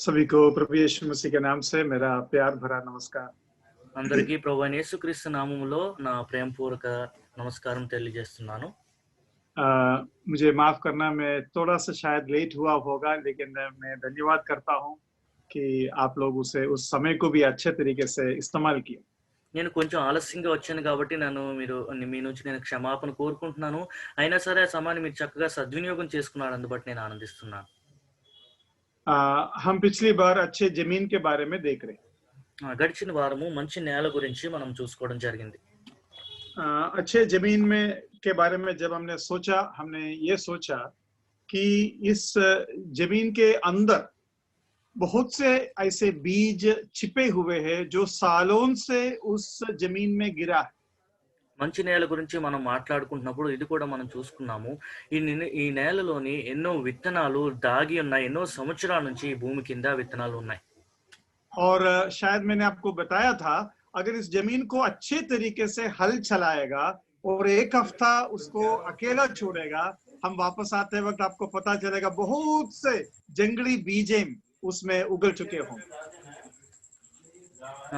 सभी को प्रभु यीशु मसीह के नाम से मेरा प्यार भरा नमस्कार। అందరికీ ప్రభువైన యేసుక్రీస్తు నామములో నా ప్రేమపూర్వక నమస్కారం తెలియజేస్తున్నాను. मुझे माफ करना, मैं थोड़ा सा शायद लेट हुआ होगा, लेकिन मैं धन्यवाद करता हूँ कि आप लोग उस समय को भी अच्छे तरीके से इस्तेमाल किए। నేను కొంచెం ఆలస్యంగా వచ్చాను కాబట్టి మీ నుంచి నేను క్షమాపణ కోరుకుంటున్నాను. అయినా సరే ఆ సమయాన్ని మీరు చక్కగా సద్వినియోగం చేసుకున్నారు, అందుబట్టి నేను ఆనందిస్తున్నాను. हम पिछली बार अच्छे जमीन के बारे में देख रहे हैं। గడిచిన వారము మంచి నేల గురించి మనం చూసుకోవడం జరిగింది. अच्छे जमीन में के बारे में जब हमने ये सोचा कि इस जमीन के अंदर बहुत से ऐसे बीज छिपे हुए हैं जो सालों से उस जमीन में गिरा है। మంచి నేల గురించి మనం మాట్లాడుకుంటున్నప్పుడు ఇది కూడా మనం చూసుకున్నాము. ఈ నేలలోని ఎన్నో విత్తనాలు దాగి ఉన్నాయి. ఎన్నో సంవత్సరాల నుంచి ఈ భూమి కింద విత్తనాలు ఉన్నాయి. और शायद मैंने आपको बताया था, अगर इस जमीन को अच्छे तरीके से हल चलाएगा और एक हफ्ता उसको अकेला छोड़ेगा, हम वापस आते वक्त आपको पता चलेगा बहुत से जंगली बीजें उसमें उगल चुके हों।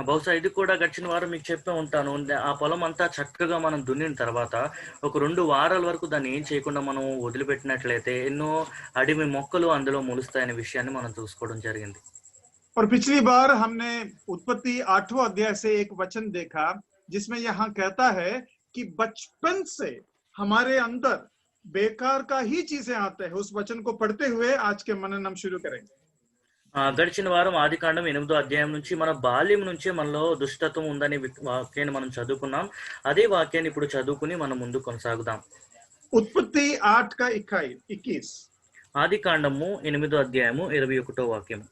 బహుశా ఇది కూడా గడిచిన వారం మీకు చెప్పే ఉంటాను. ఆ పొలం అంతా చక్కగా మనం దున్నిన తర్వాత ఒక 2 వారాల వరకు దాన్ని ఏం చేయకుండా మనం వదిలిపెట్టినట్లయితే ఎన్నో అడవి మొక్కలు అందులో మొలుస్తాయనే విషయాన్ని మనం చూసుకోవడం జరిగింది. और पिछली बार हमने उत्पत्ति 8वां अध्याय से एक वचन देखा जिसमें यहाँ कहता है कि बचपन से हमारे अंदर बेकार का ही चीजें आते हैं। उस वचन को पढ़ते हुए आज के मनन हम शुरू करेंगे। గడిచిన వారం ఆదికాండం 8వ అధ్యాయం నుంచి మన బాల్యం నుంచే మనలో దుష్టత్వం ఉందని వాక్యాన్ని మనం చదువుకున్నాం. అదే వాక్యాన్ని ఇప్పుడు చదువుకుని మనం ముందు కొనసాగుదాం. उत्पत्ति 8 का 21 ఆదికాండము 8వ అధ్యాయము 21వ వాక్యం.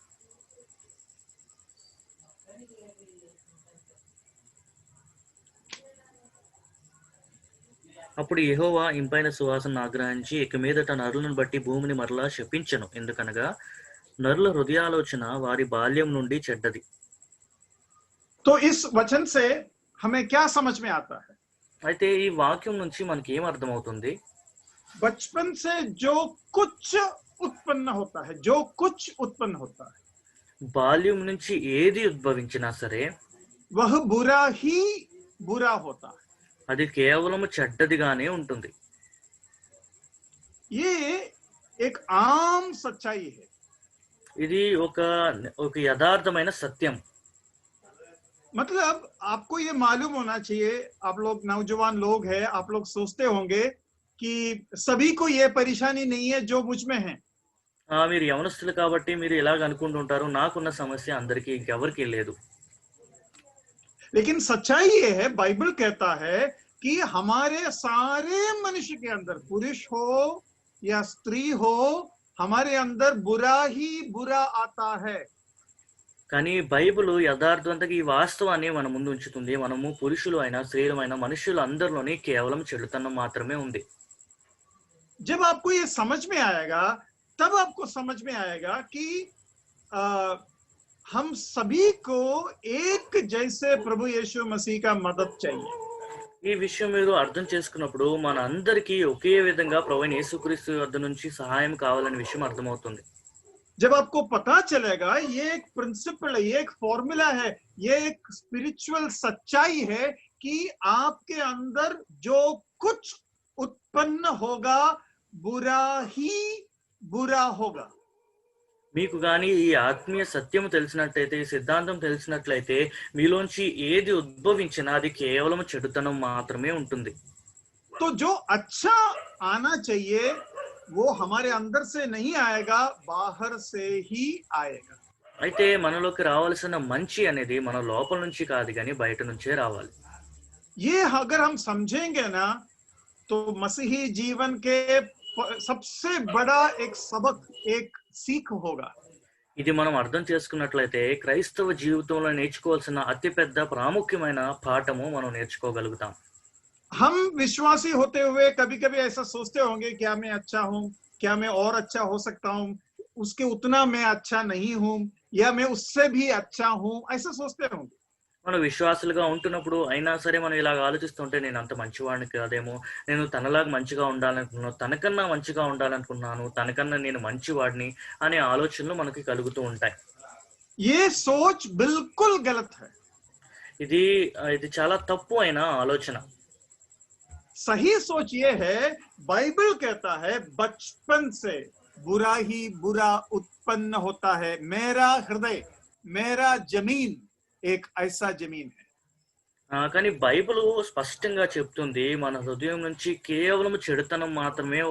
అప్పుడు యెహోవా ఇంపైన సువాసన ఆగ్రహించి ఇక మీదట నరులను బట్టి భూమిని మరలా శపించెను. ఎందుకనగా నరుల హృదయాలోచన వారి బాల్యం నుండి చెడ్డది. तो इस वचन से हमें क्या समझ में आता है? అయితే ఈ వాక్యం నుంచి మనకి ఏం అర్థమవుతుంది? बचपन से जो कुछ उत्पन्न होता है, जो कुछ उत्पन्न होता है, బాల్యం నుంచి ఏది ఉద్భవించినా సరే वह बुरा ही बुरा होता है। అది కేవలం చెడ్డదిగానే ఉంటుంది. ये एक आम सच्चाई है। ఇది ఒక యథార్థమైన సత్యం. मतलब आपको ये मालूम होना चाहिए, आप लोग नौजवान लोग हैं, आप लोग सोचते होंगे कि सभी को ये परेशानी नहीं है जो मुझ में है। మీరు యవనస్తులు కాబట్టి మీరు ఇలాగ అనుకుంటుంటారు, నాకున్న సమస్య అందరికీ ఇంకెవరికీ లేదు. लेकिन सच्चाई ये है, बाइबल कहता है कि हमारे सारे मनुष्य के अंदर, पुरुष हो या स्त्री हो, हमारे अंदर बुरा ही बुरा आता है। కానీ బైబిల్ యథార్థవంతంగా ఈ వాస్తవాన్ని మన ముందు ఉంచుతుంది. మనము పురుషులు అయినా స్త్రీలు అయినా మనుషులు అందరిలోని కేవలం చెడుతనం మాత్రమే ఉంది. जब आपको ये समझ में आएगा, तब आपको समझ में आएगा कि हम सभी को एक जैसे प्रभु यीशु मसीह का मदद चाहिए। ఈ విషయం మీరు అర్థం చేసుకున్నప్పుడు మన అందరికీ ఒకే విధంగా ప్రభువైన యేసుక్రీస్తు వద్ద నుంచి సహాయం కావాలనే విషయం అర్థమవుతుంది. जब आपको पता चलेगा ये एक प्रिंसिपल है, ये एक फॉर्मूला है, ये एक स्पिरिचुअल सच्चाई है कि आपके अंदर जो कुछ उत्पन्न होगा बुरा ही बुरा होगा। మీకు కానీ ఈ ఆత్మీయ సత్యం తెలిసినట్లయితే, ఈ సిద్ధాంతం తెలిసినట్లయితే మీలోంచి ఏది ఉద్భవించినా అది కేవలం చెడుతనం మాత్రమే ఉంటుంది. तो जो अच्छा आना चाहिए वो हमारे अंदर से नहीं आएगा, बाहर से ही आएगा। అయితే మనలోకి రావాల్సిన మంచి అనేది మన లోపల నుంచి కాదు కానీ బయట నుంచే రావాలి. ये अगर हम समझेंगे ना, तो मसीही जीवन के सबसे बड़ा एक सबक, एक सीख होगा। ఇది మనం అర్థం చేసుకున్నట్లయితే క్రైస్తవ జీవితంలో నేర్చుకోవాల్సిన అతిపెద్ద ప్రాముఖ్యమైన పాఠము మనం నేర్చుకోగలుగుతాం. हम विश्वासी होते हुए कभी कभी ऐसा सोचते होंगे, क्या मैं अच्छा हूँ, क्या मैं और अच्छा हो सकता हूँ, उसके उतना मैं अच्छा नहीं हूँ, या मैं उससे भी अच्छा हूँ, ऐसा सोचते होंगे। మనం విశ్వాసులుగా ఉంటున్నప్పుడు అయినా సరే మనం ఇలాగ ఆలోచిస్తుంటే నేను అంత మంచివాడిని కాదేమో, నేను తనలాగా మంచిగా ఉండాలనుకున్నాను, తనకన్నా మంచిగా ఉండాలనుకున్నాను, తనకన్నా నేను మంచివాడిని అనే ఆలోచనలు మనకి కలుగుతూ ఉంటాయి. ये सोच बिल्कुल गलत है। ఇది చాలా తప్పు అయిన ఆలోచన. सही सोच ये है, बाइबल कहता है बचपन से बुरा ही बुरा उत्पन्न होता है, मेरा हृदय मेरा जमीन एक ऐसा जमीन है। కానీ బైబిల్ స్పష్టంగా చెప్తుంది మన హృదయం నుంచి కేవలం చెడుతనం మాత్రమే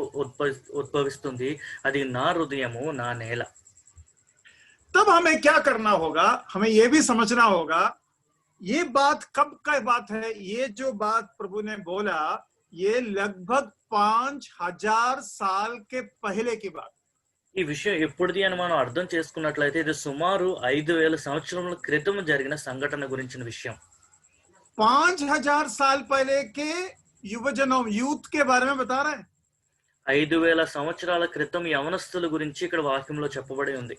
ఉద్భవిస్తుంది. అది నా హృదయము, నా నేల. तब हमें क्या करना होगा, हमें यह भी समझना होगा ये बात कब का बात है। ये जो बात प्रभु ने बोला ये लगभग 5000 साल के पहले की बात। ఈ విషయం ఎప్పుడుది అని మనం అర్థం చేసుకున్నట్లయితే ఇది సుమారు 5000 సంవత్సరముల క్రితం జరిగిన సంఘటన గురించిన విషయం. 5000 साल पहले के युवजनों यूथ के बारे में बता रहा है. 5000 సంవత్సరాల క్రితం యవనస్తుల గురించి ఇక్కడ వాక్యంలో చెప్పబడి ఉంది.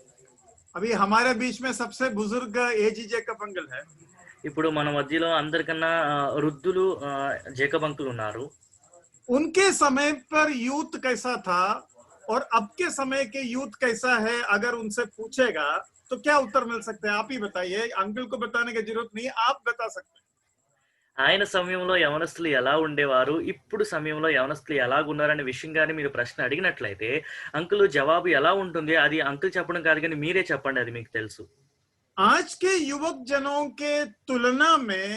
अभी हमारे बीच में सबसे बुजुर्ग एजी जेकब अंकल है. ఇప్పుడు మన మధ్యలో అందరికన్నా వృద్ధులు జేకబ్ అంకుల్ ఉన్నారు. उनके समय पर यूथ कैसा था और अब के समय के यूथ कैसा है, अगर उनसे पूछेगा तो क्या उत्तर मिल सकता है? आप ही बताइए, अंकल को बताने की जरूरत नहीं, आप बता सकते हैं. ఆయన సమయంలో యవనస్తులు ఎలా ఉండేవారు, ఇప్పుడు సమయంలో యవనస్తులు ఎలాగున్నారనే విషయం కానీ మీరు ప్రశ్న అడిగినట్లయితే అంకుల్ జవాబు ఎలా ఉంటుంది అది అంకుల్ చెప్పడం కాదు కానీ మీరే చెప్పండి, అది మీకు తెలుసు. आज के युवक जनों के तुलना में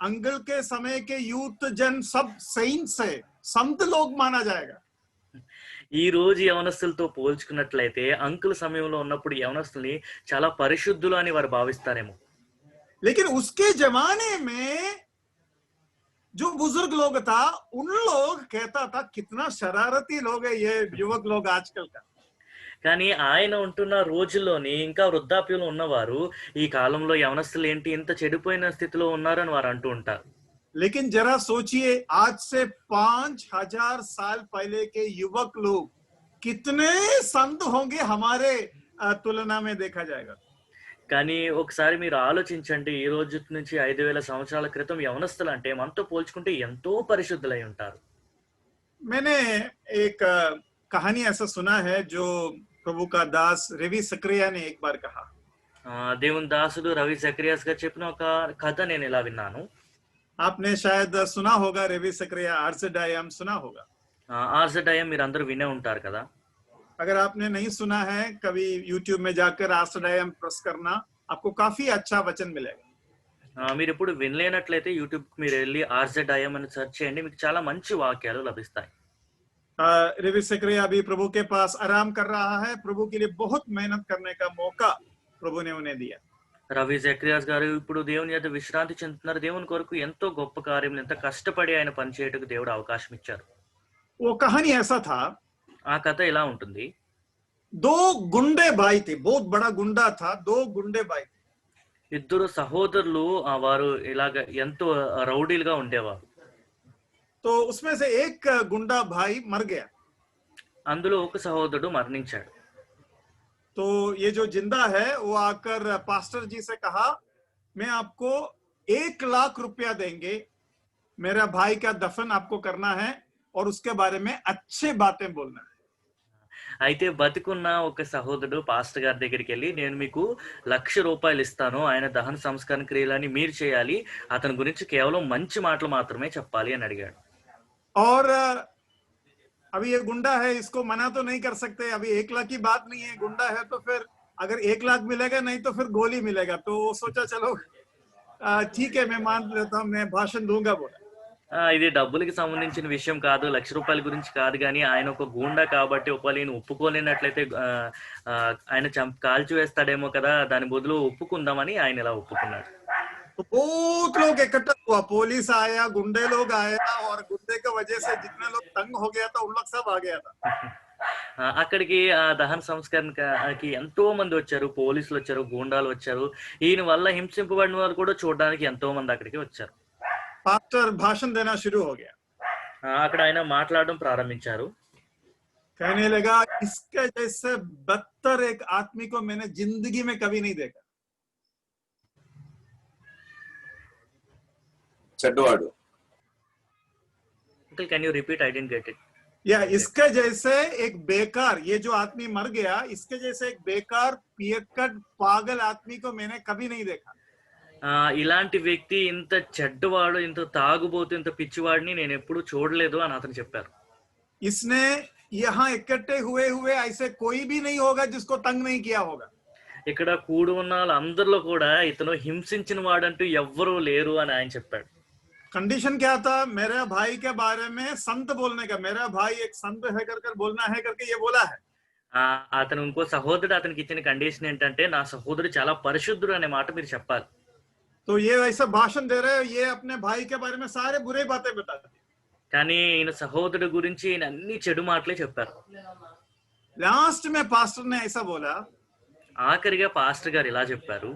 अंकल के समय के यूथ जन सब सेंट्स है, संत लोग माना जाएगा. ఈ రోజు యవనస్తులతో పోల్చుకున్నట్లయితే అంకుల్ సమయంలో ఉన్నప్పుడు యవనస్తుల్ని చాలా పరిశుద్ధులు అని వారు భావిస్తారేమో. लेकिन उसके जमाने में जो बुजुर्ग लोग था उन लोग कहता था कितना शरारती लोग है ये युवक लोग आजकल का. కానీ ఆయన ఉంటున్న రోజుల్లోని ఇంకా వృద్ధాప్యంలో ఉన్నవారు ఈ కాలంలో యవనస్తులు ఏంటి ఇంత చెడిపోయిన స్థితిలో ఉన్నారని వారు అంటూ ఉంటారు. लेकिन जरा सोचिए, आज से 5000 साल पहले के युवक लोग कितने संत होंगे हमारे तुलना में देखा जाएगा. కానీ ఒకసారి మీరు ఆలోచించండి, ఈ రోజు నుంచి 5000 సంవత్సరాల క్రితం యవనస్తులు అంటే మనతో పోల్చుకుంటే ఎంతో పరిశుద్ధులై ఉంటారు. मैंने एक कहानी ऐसा सुना है जो प्रभु का दास रवि सक्रिया ने एक बार कहा. దేవుని దాసుడు రవి జకరియాస్ గారు చెప్పిన ఒక కథ నేను ఇలా విన్నాను. आपने शायद सुना होगा, रवि सक्रिया आर्सडायम सुना होगा. ఆర్సడయం మీరు అందరూ వినే ఉంటారు కదా. अगर आपने नहीं सुना है, कभी YouTube में जाकर आर्सडायम प्रेस करना, आपको काफी अच्छा वचन मिलेगा. మీరు ఇప్పుడు వినలేనట్లయితే యూట్యూబ్ మీరు వెళ్ళి ఆర్సడయం అని సెర్చ్ చేయండి, మీకు చాలా మంచి వాక్యాలు లభిస్తాయి. रवि सक्रिया अभी प्रभु के पास आराम कर रहा है. प्रभु के लिए बहुत मेहनत करने का मौका प्रभु ने उन्हें दिया. రవి జక్రియాస్ గారు ఇప్పుడు దేవుని యొక్క విశ్రాంతి చెందుతున్నారు. దేవుని కొరకు ఎంతో గొప్ప కార్యములు, ఎంత కష్టపడి ఆయన పనిచేయటకు దేవుడు అవకాశం ఇచ్చారు. वो कहानी ऐसा था, ఆ కథ ఇలా ఉంటుంది. 2 गुंडे भाई थे, बहुत बड़ा गुंडा था, 2 गुंडे भाई थे. ఇద్దరు సహోదరులు వారు ఇలాగ ఎంతో రౌడీలుగా ఉండేవారు. तो उसमें से एक गुंडा भाई मर गया. అందులో ఒక సహోదరుడు మరణించాడు. तो ये जो जिंदा है वो आकर पास्टर जी से कहा, मैं आपको 1 लाख रुपया देंगे, मेरा भाई का दफन आपको करना है और उसके बारे में अच्छे बातें बोलना है. అయితే బతికున్న ఒక సహోదరుడు పాస్టర్ గారి దగ్గరికి వెళ్ళి, నేను మీకు ₹1,00,000 ఇస్తాను, ఆయన దహన సంస్కరణ క్రియలని మీరు చేయాలి, అతని గురించి కేవలం మంచి మాటలు మాత్రమే చెప్పాలి అని అడిగాడు. और अभी ये गुंडा है, इसको मना तो नहीं कर सकते, अभी 1 लाख की बात नहीं है, गुंडा है तो फिर अगर 1 लाख मिलेगा नहीं तो फिर गोली मिलेगा. तो सोचा चलो ठीक है, मैं मान लेता हूँ, मैं भाषण दूंगा बोला. ఇది డబ్బులకి సంబంధించిన విషయం కాదు, ₹1,00,000 గురించి కాదు, కానీ ఆయన ఒక గూండా కాబట్టి ఒకవేళ నేను ఒప్పుకోలేనట్లయితే ఆయన కాల్చి వేస్తాడేమో కదా, దాని బదులు ఒప్పుకుందామని ఆయన ఇలా ఒప్పుకున్నాడు. तो बहुत लोग इकट्ठा हुआ, पुलिस आया, गुंडे लोग आया, और गुंडे की वजह से जितने लोग तंग हो गया था उन लोग सब आ गया था. అక్కడికి ఆ దహన సంస్కరణకి ఎంతో మంది వచ్చారు, పోలీసులు వచ్చారు, గూండాలు వచ్చారు. ఈయన వల్ల హింసింపబడిన వారు కూడా చూడడానికి ఎంతో మంది అక్కడికి వచ్చారు. पास्टर भाषण देना शुरू हो गया. అక్కడ ఆయన మాట్లాడడం ప్రారంభించారు. कहने लगा, इसके जैसे बदतर एक आदमी को मैंने जिंदगी में कभी नहीं देखा. చెడ్డవాడు. Uncle, can you repeat? I didn't get it. या इसके जैसे एक बेकार, ये जो आदमी मर गया, इसके जैसे एक बेकार पियक्कड़ पागल आदमी को मैंने कभी नहीं देखा. ఇలాంటి వ్యక్తి, ఇంత చెడ్డవాడు, ఇంత తాగుబోతు, ఇంత పిచ్చివాడిని నేను ఎప్పుడు చూడలేదు అని అతను చెప్పారు. इसने यहाँ इकट्ठे हुए हुए ऐसे कोई भी नहीं होगा जिसको तंग नहीं किया होगा. ఇక్కడ కూడి ఉన్న వాళ్ళందరిలో కూడా ఇతను హింసించిన వాడంటూ ఎవ్వరూ లేరు అని ఆయన చెప్పాడు. कंडीशन क्या था? मेरे भाई के बारे में संत बोलने का, मेरा भाई एक संत है कर बोलना है करके ये बोला है. అతను ఇంకో సహోదరుడు అతనికి ఇచ్చిన కండిషన్ ఏంటంటే, నా సహోదరుడు చాలా పరిశుద్ధుడు అనే మాట మీరు చెప్పాలి. तो ये ऐसा भाषण दे रहे हैं, ये अपने भाई के बारे में सारे बुरे बातें बताते हैं. కానీ ఈయన సహోదరుడు గురించి ఈయన అన్ని చెడు మాటలే చెప్పారు. लास्ट में पास्टर ने ऐसा बोला, ఆఖరిగా పాస్టర్ గారు ఇలా చెప్పారు,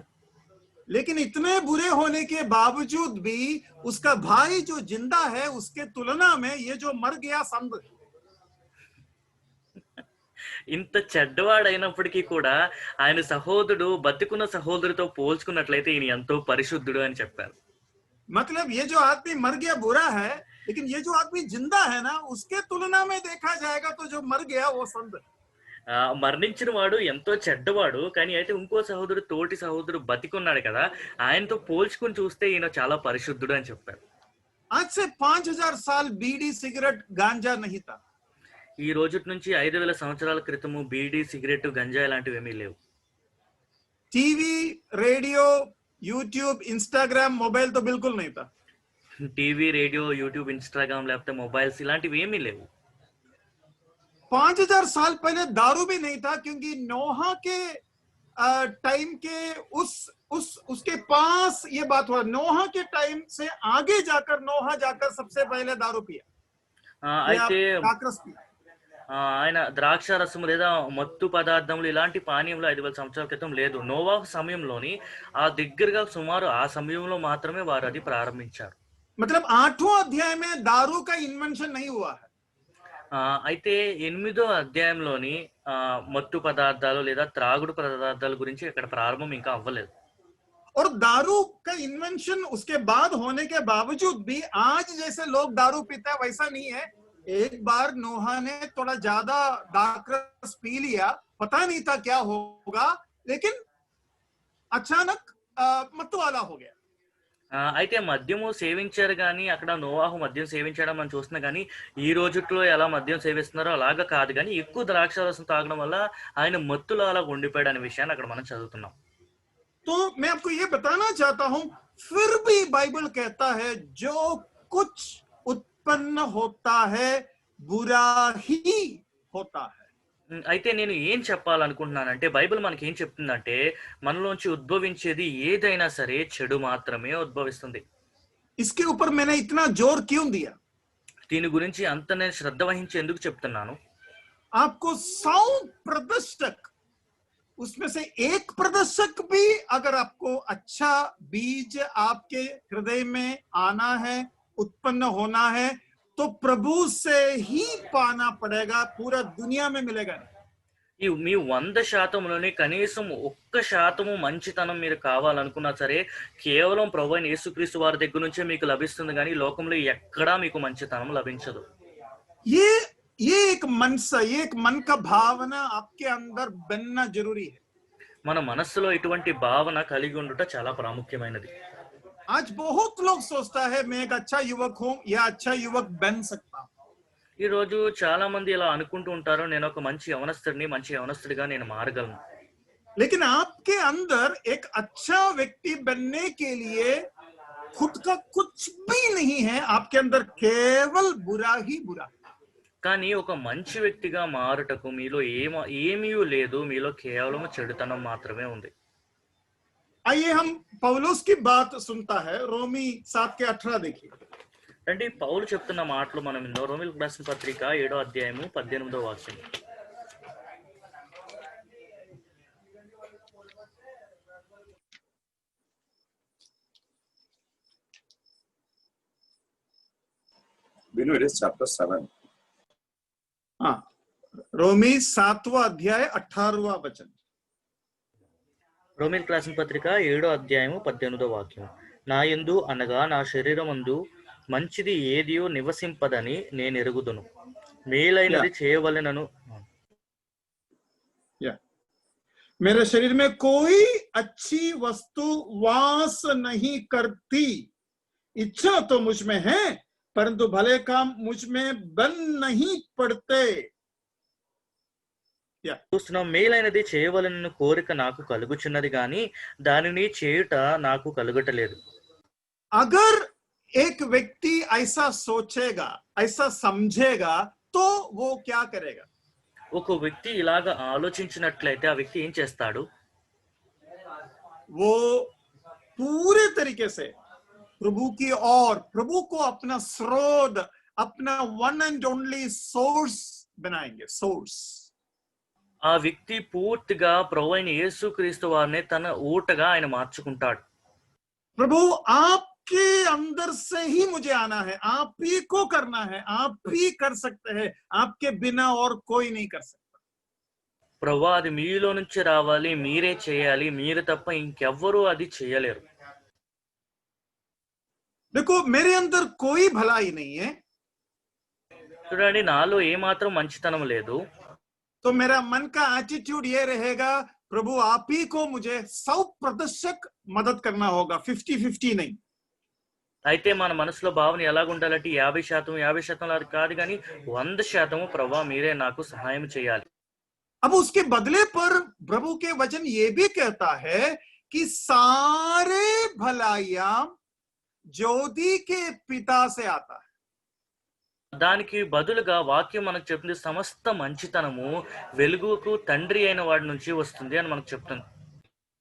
लेकिन इतने बुरे होने के बावजूद भी उसका भाई जो जिंदा है उसके तुलना में ये जो मर गया संत, ఇంత చెడ్డవాడైనప్పటికీ కూడా ఆయన సహోదరుడు బతికున్న సహోదరుడితో పోల్చుకున్నట్లయితే ఈయన ఎంతో పరిశుద్ధుడు అని చెప్పారు. मतलब ये जो आदमी मर गया बुरा है, लेकिन ये जो आदमी जिंदा है ना, उसके तुलना में देखा जाएगा तो जो मर गया वो संत. మరణించిన వాడు ఎంతో చెడ్డవాడు, కానీ అయితే ఇంకో సహోదరుడు, తోటి సహోదరుడు బతికున్నాడు కదా, ఆయనతో పోల్చుకుని చూస్తే ఈయన చాలా పరిశుద్ధుడు అని చెప్పారు. आज से 5000 साल बीड़ी सिगरेट गांजा नहीं था. ఈ రోజు నుంచి 5000 సంవత్సరాల క్రితము బీడీ, సిగరెట్, గంజాయి లాంటివి ఏమీ లేవు. TV, radio, YouTube, Instagram, mobile तो बिल्कुल नहीं था. టీవీ, రేడియో, యూట్యూబ్, ఇన్స్టాగ్రామ్ లేకపోతే మొబైల్స్ ఇలాంటివి ఏమీ లేవు. 5000 साल पहले दारू भी नहीं था, क्योंकि नोहा के टाइम के उसके पास ये बात हुआ. नोहा के टाइम से आगे जाकर नोहा जाकर सबसे पहले दारू पिया, అయితే दाकरस पिया. ఆయన ద్రాక్ష రసము లేదా మత్తు పదార్థములు ఇలాంటి పానీయంలో 5000 సంవత్సరాల క్రితం లేదు. నోవాహు సమయంలోని ఆ దగ్గరగా సుమారు ఆ సమయంలో మాత్రమే వారు అది ప్రారంభించారు. मतलब 8वां अध्याय में दारू का इन्वेंशन नहीं हुआ है. అయితే 8వ అధ్యాయంలోని మత్తు పదార్థాలు లేదా త్రాగుడు పదార్థాల గురించి ఇక్కడ ప్రారంభం ఇంకా అవ్వలేదు. और दारू का इन्वेंशन उसके बाद होने के बावजूद भी आज जैसे लोग दारू पीते हैं वैसा नहीं है. एक बार नोहा ने थोड़ा ज्यादा दाकरस पी लिया, पता नहीं था क्या होगा, लेकिन अचानक मत वाला हो गया. అయితే మద్యము సేవించారు కానీ అక్కడ నోవాహు మద్యం సేవించడం మనం చూస్తున్నాం, కానీ ఈ రోజుట్లో ఎలా మద్యం సేవిస్తున్నారో అలాగా కాదు, కానీ ఎక్కువ ద్రాక్షారసం తాగడం వల్ల ఆయన మత్తులో అలా ఉండిపోయాడు అనే విషయాన్ని అక్కడ మనం చదువుతున్నాం. तो मैं आपको ये बताना चाहता हूं, फिर भी बाइबल कहता है जो कुछ उत्पन्न होता है बुरा ही होता है. అయితే నేను ఏం చెప్పాలనుకుంటున్నానంటే, బైబిల్ మనకి ఏం చెప్తుందంటే, మనలోంచి ఉద్భవించేది ఏదైనా సరే చెడు మాత్రమే ఉద్భవిస్తుంది. इसके ऊपर मैंने इतना जोर क्यों दिया? దీని గురించి అంత నేను శ్రద్ధ వహించి ఎందుకు చెప్తున్నాను? आपको 100 प्रदर्शक, उसमें से एक प्रदर्शक भी अगर आपको अच्छा बीज आपके हृदय में आना है, उत्पन्न होना है, तो प्रभु से ही पाना पड़ेगा, पूरा दुनिया में मिलेगा. మీ 100%లోనే కనీసం 1% మంచితనం మీరు కావాలనుకున్నా సరే కేవలం ప్రభువైన యేసుక్రీస్తు వారి దగ్గర నుంచే మీకు లభిస్తుంది, కానీ లోకంలో ఎక్కడా మీకు మంచితనం లభించదు. ये एक मन सा, ये एक मन का भावना आपके अंदर बनना जरूरी है. మన మనస్సులో ఇటువంటి భావన కలిగి ఉండుట చాలా ప్రాముఖ్యమైనది. आज बहुत लोग सोचता है मैं एक अच्छा युवक हूं या अच्छा युवक बन सकता हूं. ఈ రోజు చాలా మంది ఇలా అనుకుంటూ ఉంటారు, నేను ఒక మంచి యవనస్తుడిగా నేను మారగలను. लेकिन आपके अंदर एक अच्छा व्यक्ति बनने के लिए खुद का कुछ भी नहीं है, आपके अंदर केवल बुरा ही बुरा. కానీ ఒక మంచి వ్యక్తిగా మారుటకు మీలో ఏమీ లేదు, మీలో కేవలం చెడుతనం మాత్రమే ఉంది. आइए हम पौलुस की बात सुनता है. रोमी 7:18 देखिए. అంటే పౌలు చెప్తున్న మాటలు మనం విందాం. రోమీయులకు రాసిన పత్రిక 7వ అధ్యాయము 18వ వాక్యం. Binu, it is chapter 7. हाँ, रोमी 7वां अध्याय 18वां वचन. రోమీయులకు రాసిన పత్రిక 7వ అధ్యాయము 18వ వాక్యం. నా యందు అనగా నా శరీరమందు మంచిది ఏదియో నివసింపదని నేను ఎరుగుదును, మేలైనది చేయవలెనను. मेरे शरीर में कोई अच्छी वस्तु वास नहीं करती, इच्छा तो मुझ में है परंतु भले काम मुझ में बन नहीं पड़ते। చూస్తున్నాం, మేలైనది చేయవలెనను కోరిక నాకు కలుగుచున్నది గాని దానిని చేయుట నాకు కలుగటలేదు. अगर एक व्यक्ति ऐसा सोचेगा, ऐसा समझेगा, तो वो क्या करेगा? ఒక వ్యక్తి ఇలాగ ఆలోచించినట్లయితే ఆ వ్యక్తి ఏం చేస్తాడు? वो पूरे तरीके से प्रभु की और प्रभु को अपना स्रोत, अपना वन एंड ओनली सोर्स बनाएंगे, सोर्स। ఆ వ్యక్తి పూర్తిగా ప్రభువైన యేసుక్రీస్తు వారిని తన ఊటగా ఆయన మార్చుకుంటాడు. प्रभु आपके अंदर से ही मुझे आना है, आप ही को करना है, आप ही कर सकते हैं, आपके बिना और कोई नहीं कर सकता। ప్రభువా, అది మీలో నుంచి రావాలి, మీరే చేయాలి, మీరు తప్ప ఇంకెవ్వరూ అది చేయలేరు. देखो, मेरे अंदर कोई भलाई नहीं है, చూడండి, నాలో ఏమాత్రం మంచితనం లేదు. तो मेरा मन का एटीट्यूड ये रहेगा, प्रभु आप ही को मुझे 100% मदद करना होगा, 50-50 नहीं। అయితే మన మనసులో భావన ఎలాగుండాలంటే 50% కాదు కానీ 100% ప్రభువా మీరే నాకు సహాయం చేయాలి. अब उसके बदले पर प्रभु के वचन ये भी कहता है कि सारे भलाइयां ज्योति के पिता से आता है। దానికి బదులుగా వాక్యం మనకు చెప్తుంది, సమస్త మంచితనము వెలుగుకు తండ్రి అయిన వాడి నుంచి వస్తుంది అని మనకు చెప్తుంది.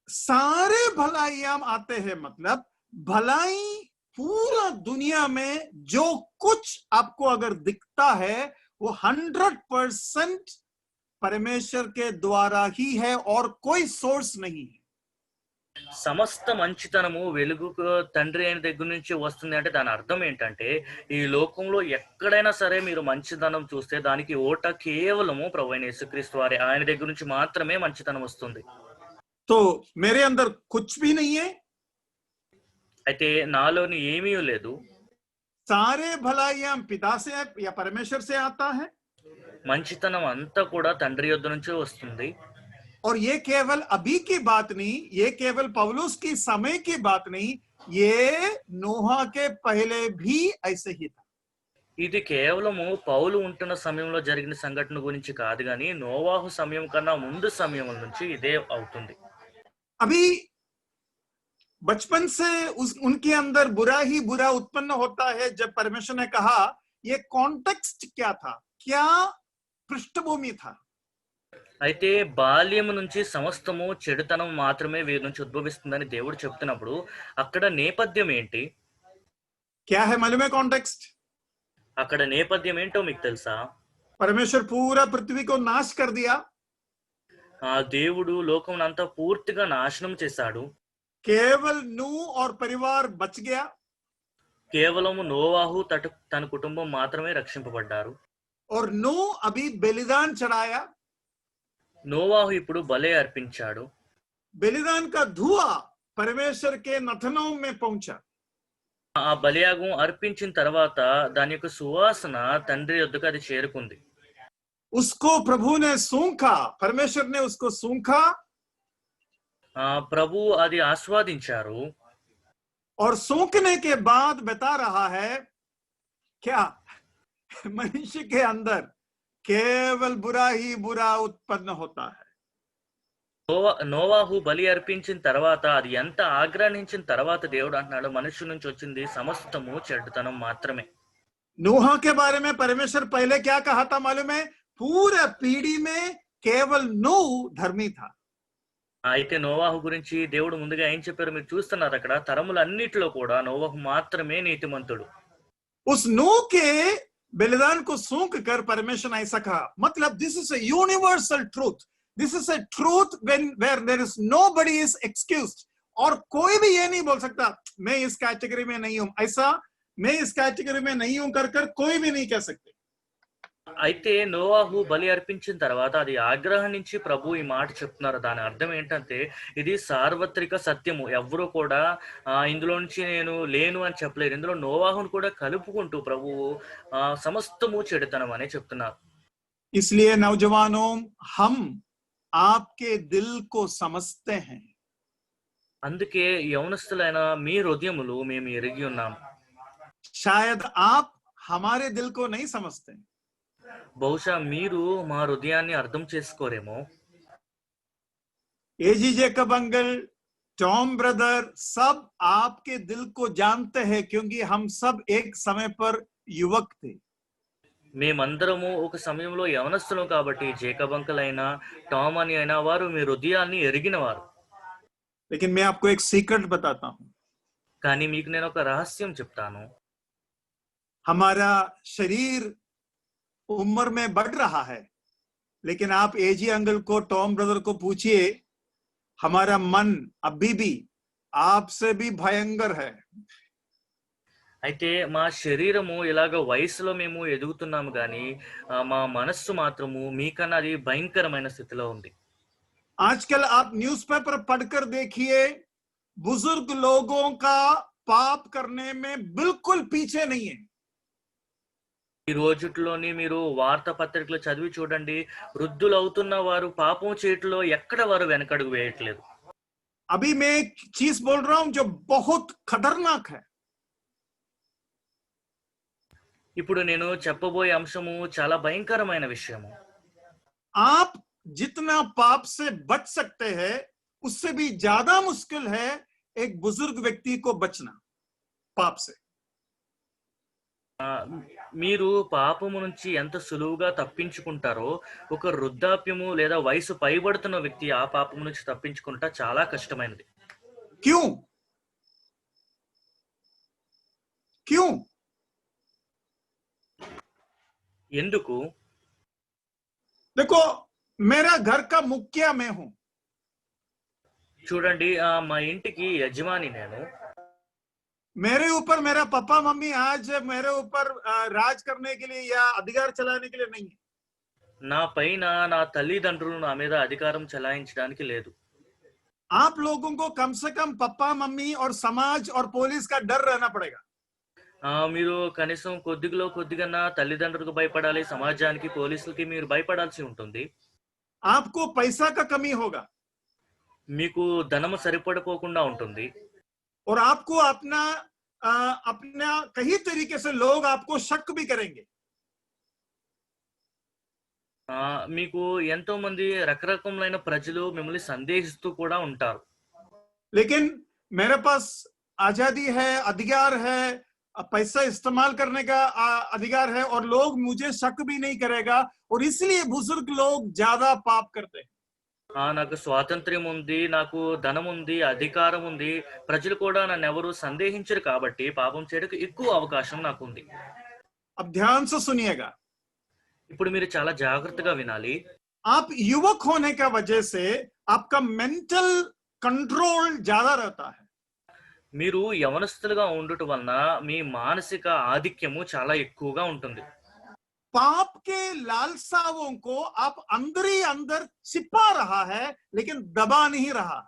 सारे भलाइयां आते हैं मतलब भलाई पूरा दुनिया में जो कुछ आपको अगर दिखता है वो 100% परमेश्वर के द्वारा ही है और कोई सोर्स नहीं है। సమస్త మంచితనము వెలుగుకు తండ్రి అయిన దగ్గర నుంచి వస్తుంది అంటే దాని అర్థం ఏంటంటే ఈ లోకంలో ఎక్కడైనా సరే మీరు మంచితనం చూస్తే దానికి ఓట కేవలము ప్రభువైన యేసుక్రీస్తు వారే, ఆయన దగ్గర నుంచి మాత్రమే మంచితనం వస్తుంది. तो मेरे अंदर कुछ भी नहीं है, అయితే నాలోని ఏమీ లేదు. सारे भलाइयां पिता से या परमेश्वर से आता है, మంచితనం అంతా కూడా తండ్రి యొద్ద నుంచి వస్తుంది. और ये केवल अभी की बात नहीं, ये केवल पौलुस की समय की बात नहीं, ये नोहा के पहले भी ऐसे ही था। ఇది కేవలము పౌలు ఉంటున్న సమయంలో జరిగిన సంఘటన గురించి కాదు కానీ నోవాహు సమయం కన్నా ముందు సమయం నుంచి ఇదే అవుతుంది. अभी बचपन से उनके अंदर बुरा ही बुरा उत्पन्न होता है। जब परमेश्वर ने कहा, ये कॉन्टेक्स्ट क्या था, क्या पृष्ठभूमि था? అయితే బాల్యం నుంచి సమస్తము చెడుతనం మాత్రమే వీరి నుంచి ఉద్భవిస్తుందని దేవుడు చెప్తున్నప్పుడు అక్కడ నేపథ్యం ఏంటి? क्या है मालूम है कॉन्टेक्स्ट? అక్కడ నేపథ్యం ఏంటో మీకు తెలుసా? परमेश्वर पूरा पृथ्वी को नाश कर दिया, ఆ దేవుడు లోకం అంతా పూర్తిగా నాశనం చేశాడు. केवल नूह और परिवार बच गया, కేవలము నోవాహు తన కుటుంబం మాత్రమే రక్షింపబడ్డారు. और नूह अभी बलिदान चढ़ाया, నోవాహు ఇప్పుడు బలి అర్పించాడు. बलिदान का धुआं परमेश्वर के नथनों में पहुंचा। ఆ బలియాగం అర్పించిన తర్వాత దాని యొక్క సువాసన తండ్రి యొద్దకు అది చేరుకుంది. उसको प्रभु ने सूंघा, परमेश्वर ने उसको सूंघा, ప్రభు అది ఆస్వాదించారు. और सूंघने के बाद बता रहा है क्या मनुष्य के अंदर केवल बुरा ही बुरा उत्पन्न होता है। నోవాహు బలి అర్పించిన తర్వాత అది ఎంత ఆగ్రహించిన తర్వాత దేవుడు అంటున్నాడు, మనుషుల నుంచి వచ్చింది సమస్తము చెడ్డతనం మాత్రమే. नूहा के बारे में परमेश्वर पहले क्या कहा था मालूम है? पूरे पीढ़ी में केवल नूह धर्मी था। అయితే నోవాహు గురించి దేవుడు ముందుగా ఏం చెప్పారు మీరు చూస్తున్నారు, అక్కడ తరములన్నిటిలో కూడా నోవాహు మాత్రమే నీతిమంతుడు. उस नूह के बलिदान को सूंघ कर परमेश्वर ऐसा कहा, मतलब this is a universal truth, this is a truth where there is nobody is excused, और कोई भी ये नहीं बोल सकता मैं इस कैटेगरी में नहीं हूं, ऐसा मैं इस कैटेगरी में नहीं हूं कर कोई भी नहीं कह सकते। అయితే నోవాహు బలి అర్పించిన తర్వాత అది ఆగ్రహం నుంచి ప్రభు ఈ మాట చెప్తున్నారు. దాని అర్థం ఏంటంటే ఇది సార్వత్రిక సత్యము. ఎవ్వరూ కూడా ఇందులో నుంచి నేను లేను అని చెప్పలేరు. ఇందులో నోవాహును కూడా కలుపుకుంటూ ప్రభువు సమస్తము చెడుతనం అని చెప్తున్నారు. इसलिए नौजवानों, हम आपके दिल को समझते हैं. అందుకే యవనస్తులైన మీ హృదయములు మేము ఎరిగి ఉన్నాం. शायद आप हमारे दिल को नहीं समझते. బహుశా మీరు మా హృదయాన్ని అర్థం చేసుకోరేమో. एजी जेकब अंकल, टॉम ब्रदर, सब आपके दिल को जानते हैं क्योंकि हम सब एक समय पर युवक थे. మేమందరము ఒక సమయంలో యవనస్తులం కాబట్టి జేకబ్ అంకుల్ అయినా టామ్ అని అయినా వారు మీ హృదయాన్ని ఎరిగిన వారు. लेकिन मैं आपको एक सीक्रेट बताता हूं. కానీ మీకు నేను ఒక రహస్యం చెప్తాను. हमारा शरीर उम्र में बढ़ रहा है, लेकिन आप एजी अंकल को, टॉम ब्रदर को पूछिए, हमारा मन अभी भी आपसे भी भयंकर है. అయితే మా శరీరము ఇలాగ వయసులో మేము ఎదుగుతున్నాము కానీ మా మనస్సు మాత్రము మీకన్నా అది భయంకరమైన స్థితిలో ఉంది. आजकल आप न्यूज़पेपर पढ़कर देखिए, बुजुर्ग लोगों का पाप करने में बिल्कुल पीछे नहीं है. ఈ రోజుల్లోని మీరు వార్తాపత్రికలు చదివి చూడండి, వృద్ధులు అవుతున్న వారు పాపం చేయటంలో ఎక్కడ వారు వెనకడుగు వేయట్లేదు. अभी मैं एक चीज बोल रहा हूं जो बहुत खतरनाक है. ఇప్పుడు నేను చెప్పబోయే అంశము చాలా భయంకరమైన విషయము. आप जितना पाप से बच सकते हैं, उससे भी ज्यादा मुश्किल है एक बुजुर्ग व्यक्ति को बचना पाप से. మీరు పాపము నుంచి ఎంత సులువుగా తప్పించుకుంటారో ఒక వృద్ధాప్యము లేదా వయసు పైబడుతున్న వ్యక్తి ఆ పాపము నుంచి తప్పించుకుంటా చాలా కష్టమైనది. क्यों क्यों ఎందుకు? देखो, मेरा घर का मुखिया मैं हूं. చూడండి, మా ఇంటికి యజమాని నేను. मेरे ऊपर मेरा पापा मम्मी आज मेरे ऊपर राज करने के लिए या अधिकार चलाने के लिए नहीं है. నా పైన నా తల్లిదండ్రులు నా మీద అధికారం చెలాయించడానికి లేదు. आप लोगों को कम से कम पापा मम्मी और समाज और पुलिस का डर रहना पड़ेगा. మీరు కనీసం కొద్దిగా తల్లిదండ్రులకు భయపడాలి, సమాజానికి, పోలీసులకి మీరు భయపడాల్సి ఉంటుంది. आपको पैसा का कमी होगा. మీకు ధనము సరిపడిపోకుండా ఉంటుంది. और आपको अपना कई तरीके से लोग आपको शक भी करेंगे. మీకు ఎంతో మంది రకరకములైన ప్రజలు మిమ్మల్ని సందేహిస్తూ కూడా ఉంటారు. लेकिन मेरे पास आजादी है, अधिकार है, पैसा इस्तेमाल करने का अधिकार है और लोग मुझे शक भी नहीं करेगा, और इसलिए बुजुर्ग लोग ज्यादा पाप करते हैं. నాకు స్వాతంత్ర్యం ఉంది, నాకు ధనం ఉంది, అధికారం ఉంది, ప్రజలు కూడా నన్ను ఎవరు సందేహించరు కాబట్టి పాపం చేయడానికి ఎక్కువ అవకాశం నాకు ఉంది. अब ध्यान से सुनिएगा. ఇప్పుడు మీరు చాలా జాగ్రత్తగా వినాలి. आप युवक होने का वजह से आपका मेंटल कंट्रोल ज्यादा रहता है. మీరు యవనస్తులుగా ఉండటం వలన మీ మానసిక ఆధిక్యము చాలా ఎక్కువగా ఉంటుంది. पाप के लालसाओं को आप अंदर ही अंदर छिपा रहा है, लेकिन दबा नहीं रहा.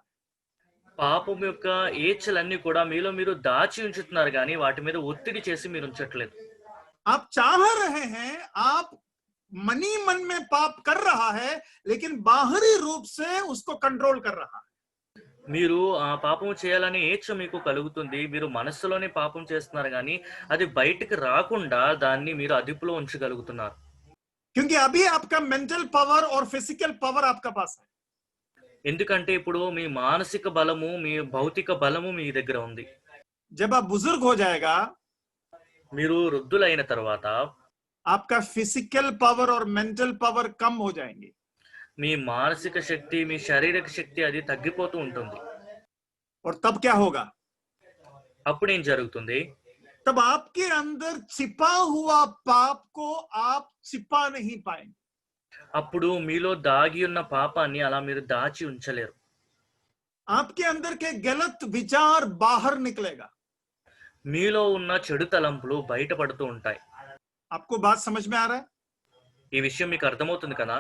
పాపం యొక్క ఏచ్చలన్నీ కూడా మీలో మీరు దాచి ఉంచుతున్నారు కానీ వాటి మీద ఒత్తిడి చేసి మీరు ఉంచట్లేదు. आप चाह रहे हैं, आप मनी मन में पाप कर रहा है, लेकिन बाहरी रूप से उसको कंट्रोल कर रहा है. మీరు ఆ పాపం చేయాలని ఏచ్చ మీకు కలుగుతుంది, మీరు మనస్సులోనే పాపం చేస్తున్నారు కానీ అది బయటికి రాకుండా దాన్ని మీరు అదుపులో ఉంచగలుగుతున్నారు. क्योंकि अभी आपका मेंटल पावर और फिजिकल पावर आपका पास है. ఎందుకంటే ఇప్పుడు మీ మానసిక బలము, మీ భౌతిక బలము మీ దగ్గర ఉంది. जब आप बुजुर्ग हो जाएगा, మీరు వృద్ధులైన తర్వాత आपका फिजिकल पावर और मेंटल पावर कम हो जाएंगे. మీ మానసిక శక్తి, మీ శారీరక శక్తి అది తగ్గిపోతూ ఉంటుంది. और तब क्या होगा? అప్పుడు ఏం జరుగుతుంది? तब आपके अंदर छिपा हुआ पाप को आप छिपा नहीं पाएंगे. అప్పుడు మీలో దాగి ఉన్న పాపాన్ని అలా మీరు దాచి ఉంచలేరు. आपके अंदर के गलत विचार बाहर निकलेगा. మీలో ఉన్న చెడు తలంపులు బయటపడుతూ ఉంటాయి. आपको बात समझ में आ रहा है? ఈ విషయం మీకు అర్థమవుతుంది కదా?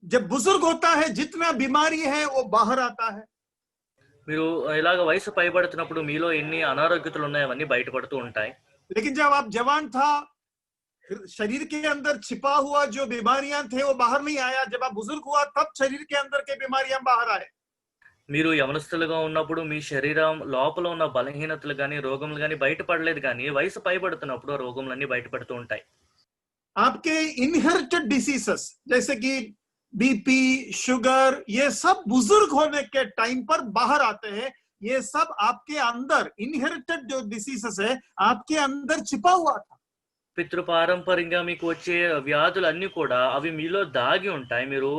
जब बुजुर्ग होता है जितना बीमारी है वो बाहर आता है। మీరు ఇలాగ వయసు పైబడుతున్నప్పుడు మీలో ఎన్ని అనారోగ్యతలు ఉన్నాయో అవన్నీ బయటపడుతూ ఉంటాయి. लेकिन जब आप जवान था, शरीर के अंदर छिपा हुआ जो बीमारियां थे वो बाहर नहीं आया। जब आप बुजुर्ग हुआ तब शरीर के अंदर के बीमारियां बाहर आए। మీరు యవనస్తులుగా ఉన్నప్పుడు మీ శరీరం లోపల ఉన్న బలహీనతలు గాని రోగములు గాని బయటపడలేదు, కానీ వయసు పైబడుతున్నప్పుడు ఆ రోగములన్నీ బయటపడుతూ ఉంటాయి. आपके इनहेरिटेड डिसीजेस जैसे कि बीपी, शुगर, ये सब बुजुर्ग होने के टाइम पर बाहर आते हैं। ये सब आपके अंदर इनहेरिटेड जो डिसीजेस है आपके अंदर छिपा हुआ था। పితృపారంపర్యంగా మీకు వచ్చే వ్యాధులన్నీ కూడా అవి మీలో దాగి ఉంటాయి. మీరు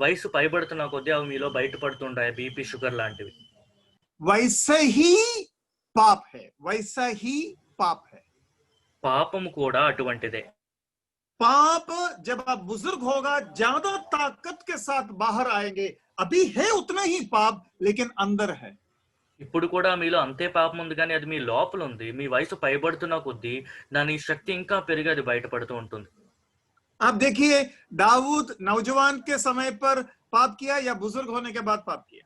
వయసు పైబడుతున్న కొద్దీ అవి మీలో బయటపడుతుంటాయి, బీపీ, షుగర్ లాంటివి. वैसे ही पाप है, वैसा ही पाप है। పాపము కూడా అటువంటిదే. पाप जब आप बुजुर्ग होगा ज्यादा ताकत के साथ बाहर आएंगे। अभी है उतना ही पाप, लेकिन अंदर है। ఇప్పుడు కూడా మీలో అంతే పాపం ఉంది, కానీ అది మీ లోపల ఉంది. మీ వయసు పైబడుతున్న కొద్దీ దాని శక్తి ఇంకా పెరిగి అది బయటపడుతూ ఉంటుంది. आप देखिए, दाऊद नौजवान के समय पर पाप किया या बुजुर्ग होने के बाद पाप किया?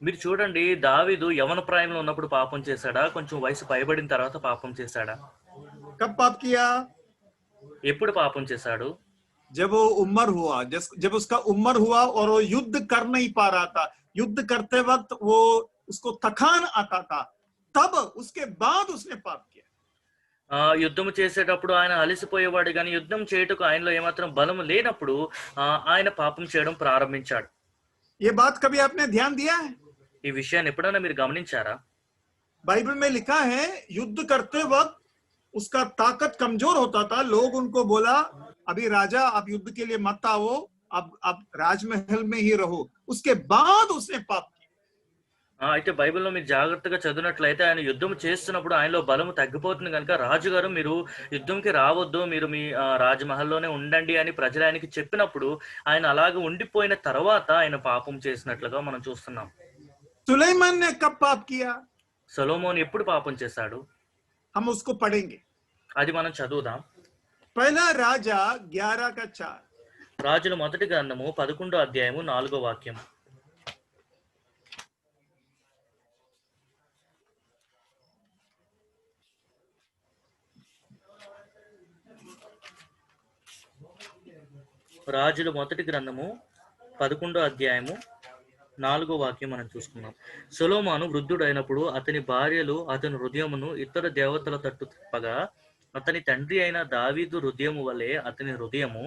మీరు చూడండి, దావీదు యవన ప్రాయంలో ఉన్నప్పుడు పాపం చేశాడా, కొంచెం వయసు పైబడిన తర్వాత పాపం చేశాడా? कब पाप किया? ఎప్పుడు పాపం చేశాడు? जब वो उम्र हुआ, जब उसका उम्र हुआ और वो युद्ध कर नहीं पा रहा था। युद्ध करते वक्त वो उसको थकान आता था, तब उसके बाद उसने पाप किया। యుద్ధం చేసేటప్పుడు ఆయన అలసిపోయేవాడు, కానీ యుద్ధం చేయుటకు ఆయనలో ఏమాత్రం బలం లేనప్పుడు ఆయన పాపం చేయడం ప్రారంభించాడు. ये बात कभी आपने ध्यान दिया है? ఈ విషయాన్ని ఎప్పుడైనా మీరు గమనించారా? बाइबल में लिखा है युद्ध करते वक्त उसका ताकत कमजोर होता था। लोग उनको बोला, अभी राजा आप युद्ध के लिए मत आओ, अब राजमहल में ही रहो। उसके बाद उसने पाप किया। అయితే బైబిల్లో మీరు జాగ్రత్తగా చదివినట్లయితే ఆయన యుద్ధం చేస్తున్నప్పుడు ఆయనలో బలము తగ్గిపోతుంది కనుక రాజుగారు మీరు యుద్ధంకి రావద్దు, మీరు మీ రాజమహల్లోనే ఉండండి అని ప్రజలు ఆయనకి చెప్పినప్పుడు ఆయన అలాగే ఉండిపోయిన తర్వాత ఆయన పాపం చేసినట్లుగా మనం చూస్తున్నాం. सुलेमान ने कब पाप किया? సొలొమోను ఎప్పుడు పాపం చేశాడు? हम उसको पढ़ेंगे। అది మనం చదువుదాం. पहला राजा 11:4। రాజుల మొదటి గ్రంథము 11వ అధ్యాయము 4వ వాక్యం. రాజుల మొదటి గ్రంథము 11వ అధ్యాయము 4వ వాక్యం మనం చూసుకున్నాం. సొలొమోను వృద్ధుడైనప్పుడు అతని భార్యలు అతని హృదయమును ఇతర దేవతల తట్టు తిప్పగా అతని తండ్రి అయిన దావీదు హృదయము వలె అతని హృదయము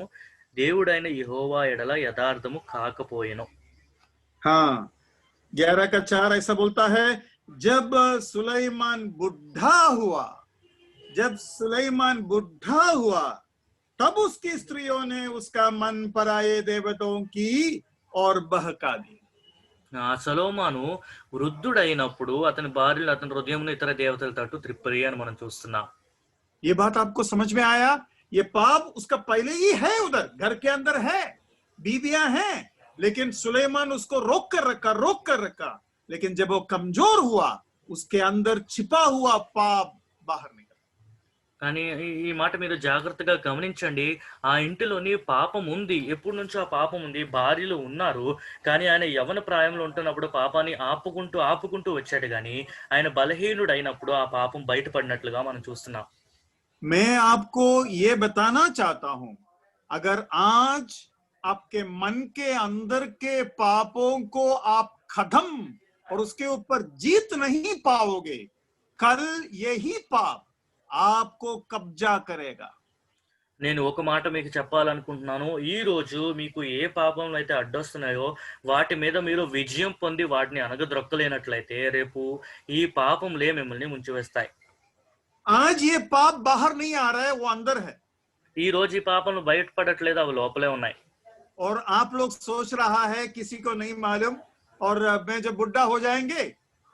దేవుడైన యెహోవా ఎడల యథార్థము కాకపోయెను. हाँ, 11:4 ऐसा बोलता है, जब सुलेमान बुढ़ा हुआ तब उसकी स्त्रियों ने उसका मन पराये देवताओं की और बहका दी। సొలొమోను వృద్ధుడైనప్పుడు అతని భార్యలు అతని హృదయమును ఇతర దేవతల తట్టు త్రిప్పరి అని మనం చూస్తున్నాం. ये बात आपको समझ में आया? ये पाप उसका पहले ही है, उधर घर के अंदर है, बीवियां हैं, लेकिन सुलेमान उसको रोक कर रखा। लेकिन जब वो कमजोर हुआ उसके अंदर छिपा हुआ पाप बाहर निकला। కానీ ఈ మాట మీరు జాగ్రత్తగా గమనించండి. ఆ ఇంటిలోని పాపం ఉంది, ఎప్పటి నుంచో ఆ పాపం ఉంది, భార్యలు ఉన్నారు, కానీ ఆయన యవన ప్రాయంలో ఉంటున్నప్పుడు పాపాన్ని ఆపుకుంటూ వచ్చాడు, కానీ ఆయన బలహీనుడు అయినప్పుడు ఆ పాపం బయటపడినట్లుగా మనం చూస్తున్నాం. मैं आपको ये बताना चाहता हूं, अगर आज आपके मन के अंदर के पापों को आप खत्म और उसके ऊपर जीत नहीं पाओगे, कल यही पाप आपको कब्जा करेगा। నేను ఒక మాట మీకు చెప్పాలనుకుంటున్నాను. ఈ రోజు మీకు ఏ పాపంలో అయితే అడ్డొస్తున్నాయో వాటి మీద మీరు విజయం పొంది వాటిని అనగదొక్కలేనట్లయితే రేపు ఈ పాపంలే మిమ్మల్ని ముంచివేస్తాయి. आज ये पाप बाहर नहीं आ रहा है, वो अंदर है। ఈ రోజు ఈ పాపంలు బయటపడట్లేదు, అవి లోపలే ఉన్నాయి. और आप लोग सोच रहा है किसी को नहीं मालूम, और मैं जब बुढ़ा हो जाएंगे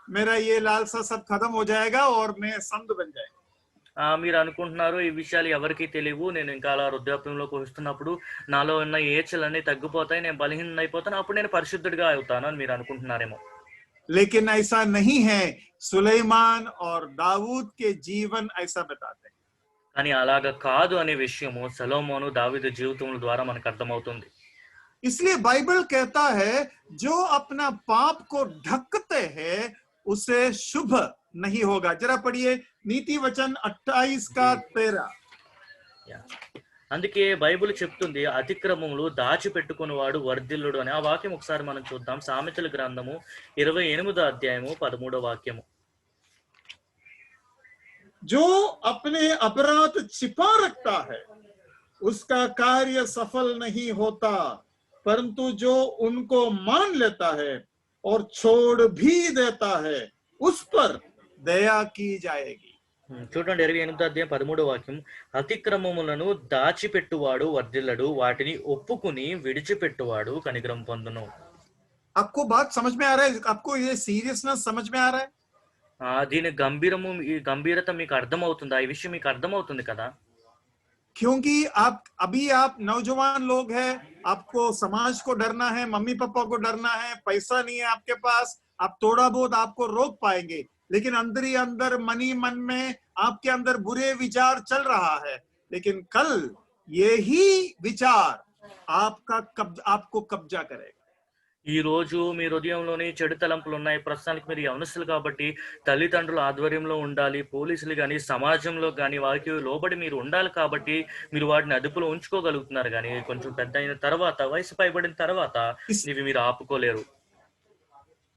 मेरा ये लालसा सब खत्म हो जाएगा और मैं संत बन जाएगा। మీరు అనుకుంటున్నారు ఈ విషయాలు ఎవరికీ తెలియవు, నేను ఇంకా అలా వృద్ధాప్యంలోకి వస్తున్నప్పుడు నాలో ఉన్న ఏచలన్నీ తగ్గిపోతాయి, నేను బలహీన అయిపోతాను, అప్పుడు నేను పరిశుద్ధుడిగా అవుతాను అని మీరు అనుకుంటున్నారేమో. लेकिन ऐसा नहीं है। सुलेमान और दाऊद के जीवन ऐसा बताते हैं। కానీ అలాగా కాదు అనే విషయము సొలొమోను దావీదు జీవితముల ద్వారా మనకు అర్థమవుతుంది. इसलिए बाइबल कहता है जो अपना पाप को ढकते हैं उसे शुभ नहीं होगा। जरा पढ़िए नीति वचन 28 का 13। అందుకే బైబిల్ చెప్తుంది అతిక్రమములు దాచిపెట్టుకునేవాడు వర్ధిల్లుడు అని. ఆ వాక్యం ఒకసారి మనం చూద్దాం. సామెతల గ్రంథము 28వ అధ్యాయము 13వ వాక్యము. जो अपने अपराध छिपा रखता है उसका कार्य सफल नहीं होता, परंतु जो उनको मान लेता है और छोड़ भी देता है उस पर दया की जाएगी। చూడండి 28వ అధ్యాయం 13వ వాక్యం. అతిక్రమములను దాచిపెట్టువాడు వర్ధిల్లడు, వాటిని ఒప్పుకుని విడిచిపెట్టువాడు కనికరం పొందును. आपको बात समझ में आ रहा है? आपको ये सीरियसनेस समझ में आ रहा है? దీని ఈ గంభీరత మీకు అర్థమవుతుందా? ఈ విషయం మీకు అర్థమవుతుంది కదా? क्योंकि आप नौजवान लोग हैं, आपको समाज को डरना है, मम्मी पापा को डरना है, पैसा नहीं है आपके पास, आप थोड़ा बहुत आपको रोक पाएंगे, लेकिन अंदर ही अंदर मन में आपके अंदर बुरे विचार चल रहा है। लेकिन कल यही विचार आपको कब्जा करेगा। ఈ రోజు మీ హృదయంలోని చెడు తలంపులు ఉన్నాయి. ప్రస్తుతానికి మీరు యవనస్తులు కాబట్టి తల్లిదండ్రుల ఆధ్వర్యంలో ఉండాలి, పోలీసులు కానీ సమాజంలో కానీ వారికి లోబడి మీరు ఉండాలి కాబట్టి మీరు వాటిని అదుపులో ఉంచుకోగలుగుతున్నారు. కానీ కొంచెం పెద్ద అయిన తర్వాత, వయసు పైబడిన తర్వాత ఇవి మీరు ఆపుకోలేరు.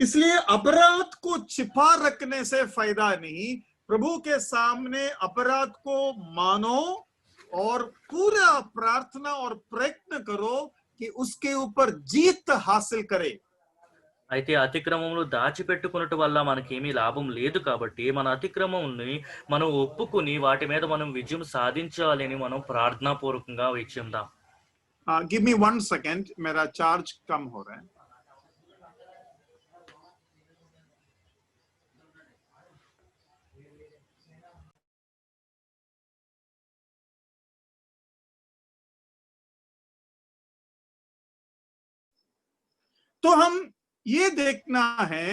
इसलिए अपराध को छिपा रखने से फायदा नहीं, प्रभु के सामने अपराध को मानो और पूरा प्रार्थना और प्रयत्न करो कि उसके ऊपर जीत हासिल करे। అయితే అతిక్రమములు దాచిపెట్టుకున్నట్టు వల్ల మనకేమీ లాభం లేదు కాబట్టి మన అతిక్రమముల్ని మనం ఒప్పుకుని వాటి మీద మనం విజయం సాధించాలి అని మనం ప్రార్థనాపూర్వకంగా వీక్షిద్దాం. गिव मी 1 सेकंड, मेरा चार्ज कम हो रहा है। तो हम ये देखना है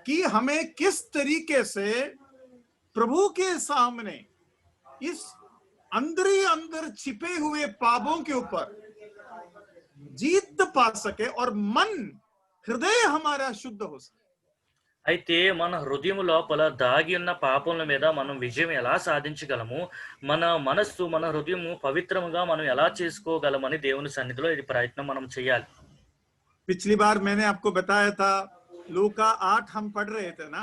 कि हमें किस तरीके से प्रभु के सामने इस अंदर ही अंदर छिपे हुए पापों के ऊपर जीत पा सके और मन हृदय हमारा शुद्ध हो सके। అయితే మన హృదయం లోపల దాగి ఉన్న పాపముల మీద మనం విజయం ఎలా సాధించగలము, మన మనస్సు మన హృదయము పవిత్రముగా మనం ఎలా చేసుకోగలమని దేవుని సన్నిధిలో ఇది ప్రయత్నం మనం చేయాలి. पिछली बार मैंने आपको बताया था, लूका 8 हम पढ़ रहे थे ना,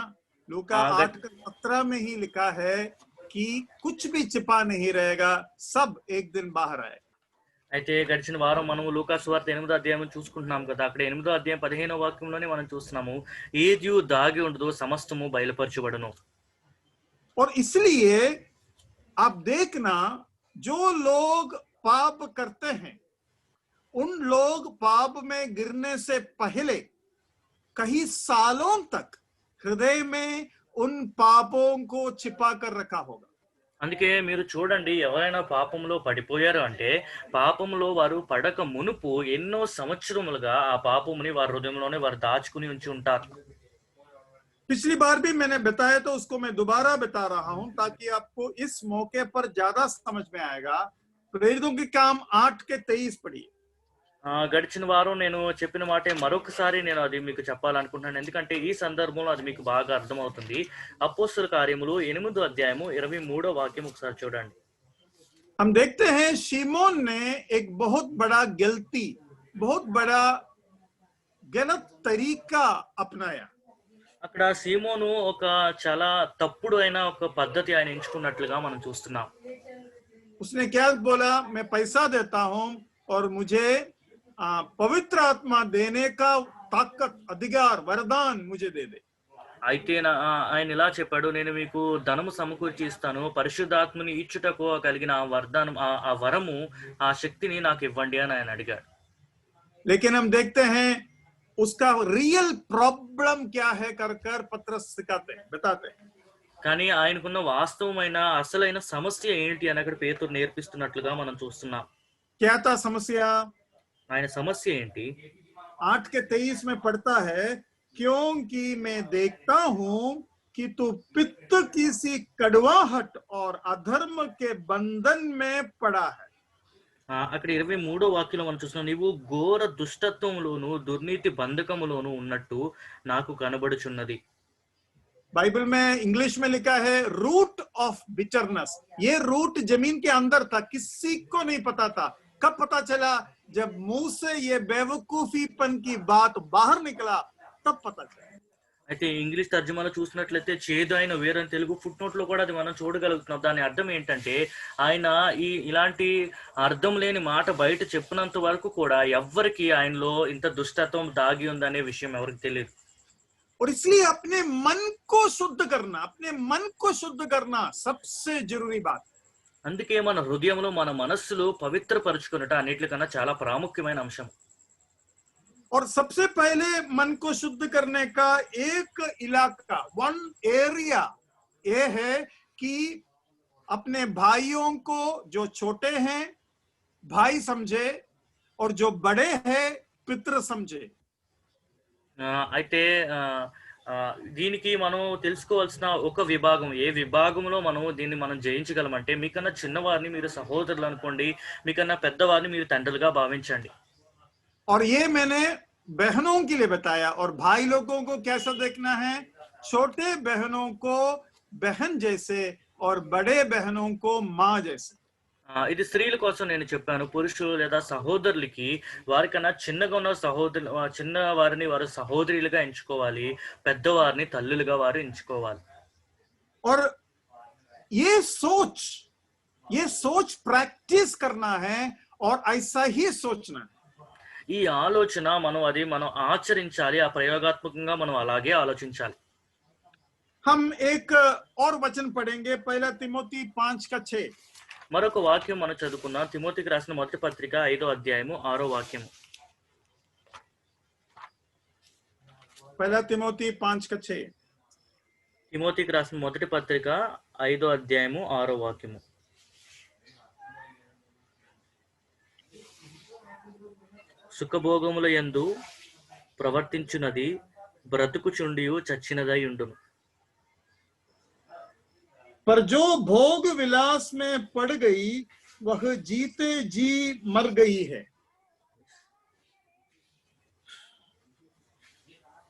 लूका 8 का 17 में ही लिखा है कि कुछ भी छिपा नहीं रहेगा, सब एक दिन बाहर आए। అయితే గడిచిన వారం మనం లూకా సువార్త 8వ అధ్యాయం చూసుకుంటున్నాం కదా. అక్కడ 8వ అధ్యాయం 15వ వాక్యంలోనే మనం చూస్తున్నాము, ఏది దాగి ఉండదో సమస్తము బయలుపరచబడును. और इसलिए आप देखना, जो लोग पाप करते हैं उन लोग पाप में गिरने से पहले कई सालों तक हृदय में उन पापों को छिपा कर रखा होगा। అందుకే మీరు చూడండి, ఎవరైనా పాపంలో పడిపోయారు అంటే పాపంలో వారు పడక మునుపు ఎన్నో సంవత్సరములుగా ఆ పాపముని వారి హృదయంలోనే వారు దాచుకుని ఉంచి ఉంటారు. पिछली बार भी मैंने बताया, तो उसको मैं दोबारा बता रहा हूं ताकि आपको इस मौके पर ज्यादा समझ में आएगा। प्रेरितों के काम 8 के 23 पढ़िए। గడిచిన వారం నేను చెప్పిన మాటే మరొకసారి నేను అది మీకు చెప్పాలనుకుంటున్నాను, ఎందుకంటే ఈ సందర్భంలో అది మీకు బాగా అర్థమవుతుంది. అపోస్తల కార్యములు 8వ అధ్యాయము 23వ వాక్యం ఒకసారి చూడండి. हम देखते हैं शिमोन ने एक बहुत बड़ा गलत तरीका अपनाया। అక్కడ సీమోను ఒక చాలా తప్పుడు అయిన ఒక పద్ధతి ఆయన ఎంచుకున్నట్లుగా మనం చూస్తున్నాం. उसने क्या बोला? मैं पैसा देता हूं और मुझे पवित्र आत्मा देने का ताकत, अधिकार, वरदान मुझे दे दे। అయితే ఆయన ఇలా చెప్పాడు, నేను మీకు ధనము సమకూర్చి ఇస్తాను, పరిశుద్ధాత్మని ఇచ్చుటకు కలిగిన ఆ వరదానం, ఆ వరము, ఆ శక్తిని నాకు ఇవ్వండి అని ఆయన అడిగాడు. लेकिन हम देखते हैं उसका रियल प्रॉब्लम क्या है कर पत्रस बताते हैं। కానీ ఆయనకున్న వాస్తవమైన అసలైన సమస్య ఏంటి అని అక్కడ పేతురు నేర్పిస్తున్నట్లుగా మనం చూస్తున్నాం. क्या था समस्या? ఆయన సమస్య ఏంటి? 8 के 23 में पढ़ता है, क्योंकि मैं देखता हूं कि तू पित्त की सी कड़वाहट और अधर्म के बंधन में पड़ा है। అక్కడ 23వ వాక్యంలో మనం చూస్తున్నాం, నీవు ఘోర దుష్టత్వములోను దుర్నీతి బంధకములోను ఉన్నట్టు నాకు కనబడుచున్నది. बाइबल में इंग्लिश में लिखा है रूट ऑफ बिटरनेस। ये रूट जमीन के अंदर था, किसी को नहीं पता था। कब पता चला? जब मुंह से ये बेवकूफीपन की बात बाहर निकला, तब पता चला। అయితే ఇంగ్లీష్ తర్జుమాలో చూసినట్లయితే చేదు అయిన వేరని తెలుగు ఫుట్ నోట్ లో కూడా అది మనం చూడగలుగుతున్నాం. దాని అర్థం ఏంటంటే ఆయన ఇలాంటి అర్థం లేని మాట బయట చెప్పినంత వరకు కూడా ఎవ్వరికి ఆయనలో ఇంత దుష్టత్వం దాగి ఉందనే విషయం ఎవరికి తెలియదు. और इसलिए अपने मन को शुद्ध करना, अपने मन को शुद्ध करना सबसे जरूरी बात। అందుకే మన హృదయంలో మన మనస్సులో పవిత్రపరచుకున్నట అన్నిటికన్నా చాలా ప్రాముఖ్యమైన అంశం. और सबसे पहले मन को शुद्ध करने का एक इलाका, वन एरिया ये है कि अपने भाइयों को जो छोटे हैं भाई समझे और जो बड़े हैं पितृ समझे। అయితే దీనికి మనం తెలుసుకోవాల్సిన ఒక విభాగం, ఏ విభాగంలో మనం దీన్ని మనం జయించగలమంటే మీకన్నా చిన్నవారిని మీరు సహోదరులు అనుకోండి, మీకన్నా పెద్దవారిని మీరు తండ్రులుగా భావించండి. और ये मैंने बहनों के लिए बताया, और भाई लोगों को कैसा देखना है? छोटे बहनों को बहन जैसे और बड़े बहनों को माँ जैसे। ఇది స్త్రీల కోసం నేను చెప్పాను. పురుషులు లేదా సహోదరులకి వారికన్నా చిన్నగా ఉన్న చిన్న వారిని వారు సహోదరులుగా ఎంచుకోవాలి, పెద్దవారిని తల్లులుగా వారు ఎంచుకోవాలి. और ये सोच प्रैक्टिस करना है और ऐसा ही सोचना है। ఈ ఆలోచన మనం ఆచరించాలి, ఆ ప్రయోగాత్మకంగా మనం అలాగే ఆలోచించాలి. हम एक और वचन पढ़ेंगे, 1 तिमोथी 5:6। మరొక వాక్యం మనం చదువుకున్నాం. తిమోతికి రాసిన మొదటి పత్రిక 5వ అధ్యాయము 6వ వాక్యము. 1 तिमोथी 5:6। తిమోతికి రాసిన మొదటి పత్రిక 5వ అధ్యాయము 6వ వాక్యము. సుఖభోగముల యందు ప్రవర్తించున్నది బ్రతుకుచుండియు చచ్చినదై ఉండును. पर जो भोग विलास में पड़ गई वह जीते जी मर गई है।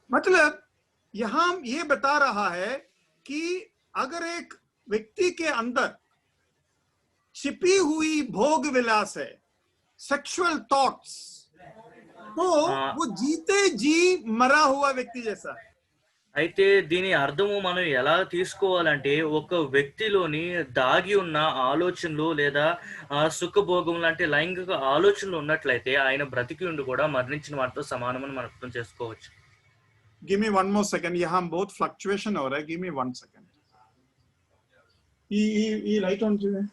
मतलब यहां ये बता रहा है कि अगर एक व्यक्ति के अंदर छिपी हुई भोग विलास है, सेक्सुअल थॉट्स, तो वो जीते जी मरा हुआ व्यक्ति जैसा है। అయితే దీని అర్థము మనం ఎలా తీసుకోవాలంటే ఒక వ్యక్తిలోని దాగి ఉన్న ఆలోచనలు లేదా సుఖభోగం లాంటి లైంగిక ఆలోచనలు ఉన్నట్లయితే ఆయన బ్రతికి ఉండి కూడా మరణించిన వారితో సమానమని మనం అర్థం చేసుకోవచ్చు. Give me one more second. यहाँ बहुत फ्लक्चुएशन हो रहा है. Give me 1 second. ये लाइट ऑन कीजिए.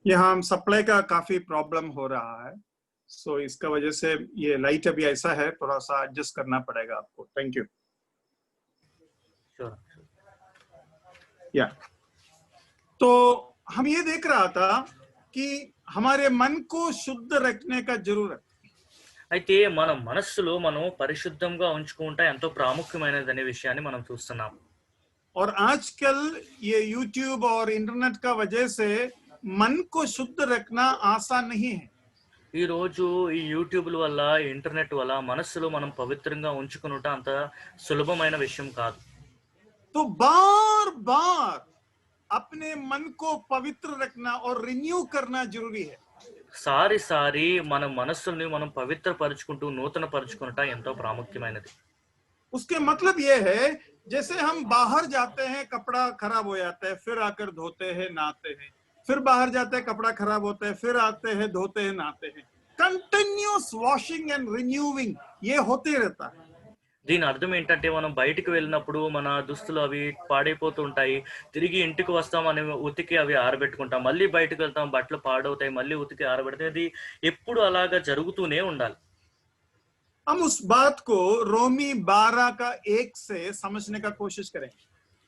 यहाँ सप्लाई का काफी प्रॉब्लम हो रहा है, सो इसका वजह से ये लाइट अभी ऐसा है, थोड़ा सा एडजस्ट करना पड़ेगा आपको. Thank you. या तो हम ये देख रहा था कि हमारे मन को शुद्ध रखने का जरूरत. అయితే మన మనస్సులో మనం పరిశుద్ధంగా ఉంచుకుంటే ఎంతో ప్రాముఖ్యమైనదనే విషయాన్ని మనం చూస్తున్నాం. और आजकल ये यूट्यूब और इंटरनेट का वजह से मन को शुद्ध रखना आसान नहीं है. ఈ రోజు ఈ యూట్యూబ్ల వల్ల, ఇంటర్నెట్ వల్ల మనస్సులో మనం పవిత్రంగా ఉంచుకునుట అంత సులభమైన విషయం కాదు. तो बार बार अपने मन को पवित्र रखना और रिन्यू करना जरूरी है. సారి మన మనస్సుని మనం పవిత్రపరచుకుంటూ నూతన పరచుకునుట ఎంతో ప్రాముఖ్యమైనది. उसके मतलब ये है, जैसे हम बाहर जाते हैं, कपड़ा खराब हो जाता है, फिर आकर धोते हैं, नहाते हैं, फिर बाहर जाते हैं, कपड़ा खराब होता है, फिर आते हैं, धोते हैं, नहाते हैं. कंटिन्यूअस वॉशिंग एंड रिन्यूइंग ये होते रहता है. దీని అర్థం ఏంటంటే మనం బయటికి వెళ్ళినప్పుడు మన దుస్తులు అవి పాడైపోతూ ఉంటాయి, తిరిగి ఇంటికి వస్తాం అని ఉతికి అవి ఆరబెట్టుకుంటాం, మళ్ళీ బయటకు వెళ్తాం బట్టలు పాడవుతాయి, మళ్ళీ ఉతికి ఆరబెడితే అది ఎప్పుడు అలాగా జరుగుతూనే ఉండాలి. हम उस बात को रोमी 12 का 1 से समझने का कोशिश करेंगे.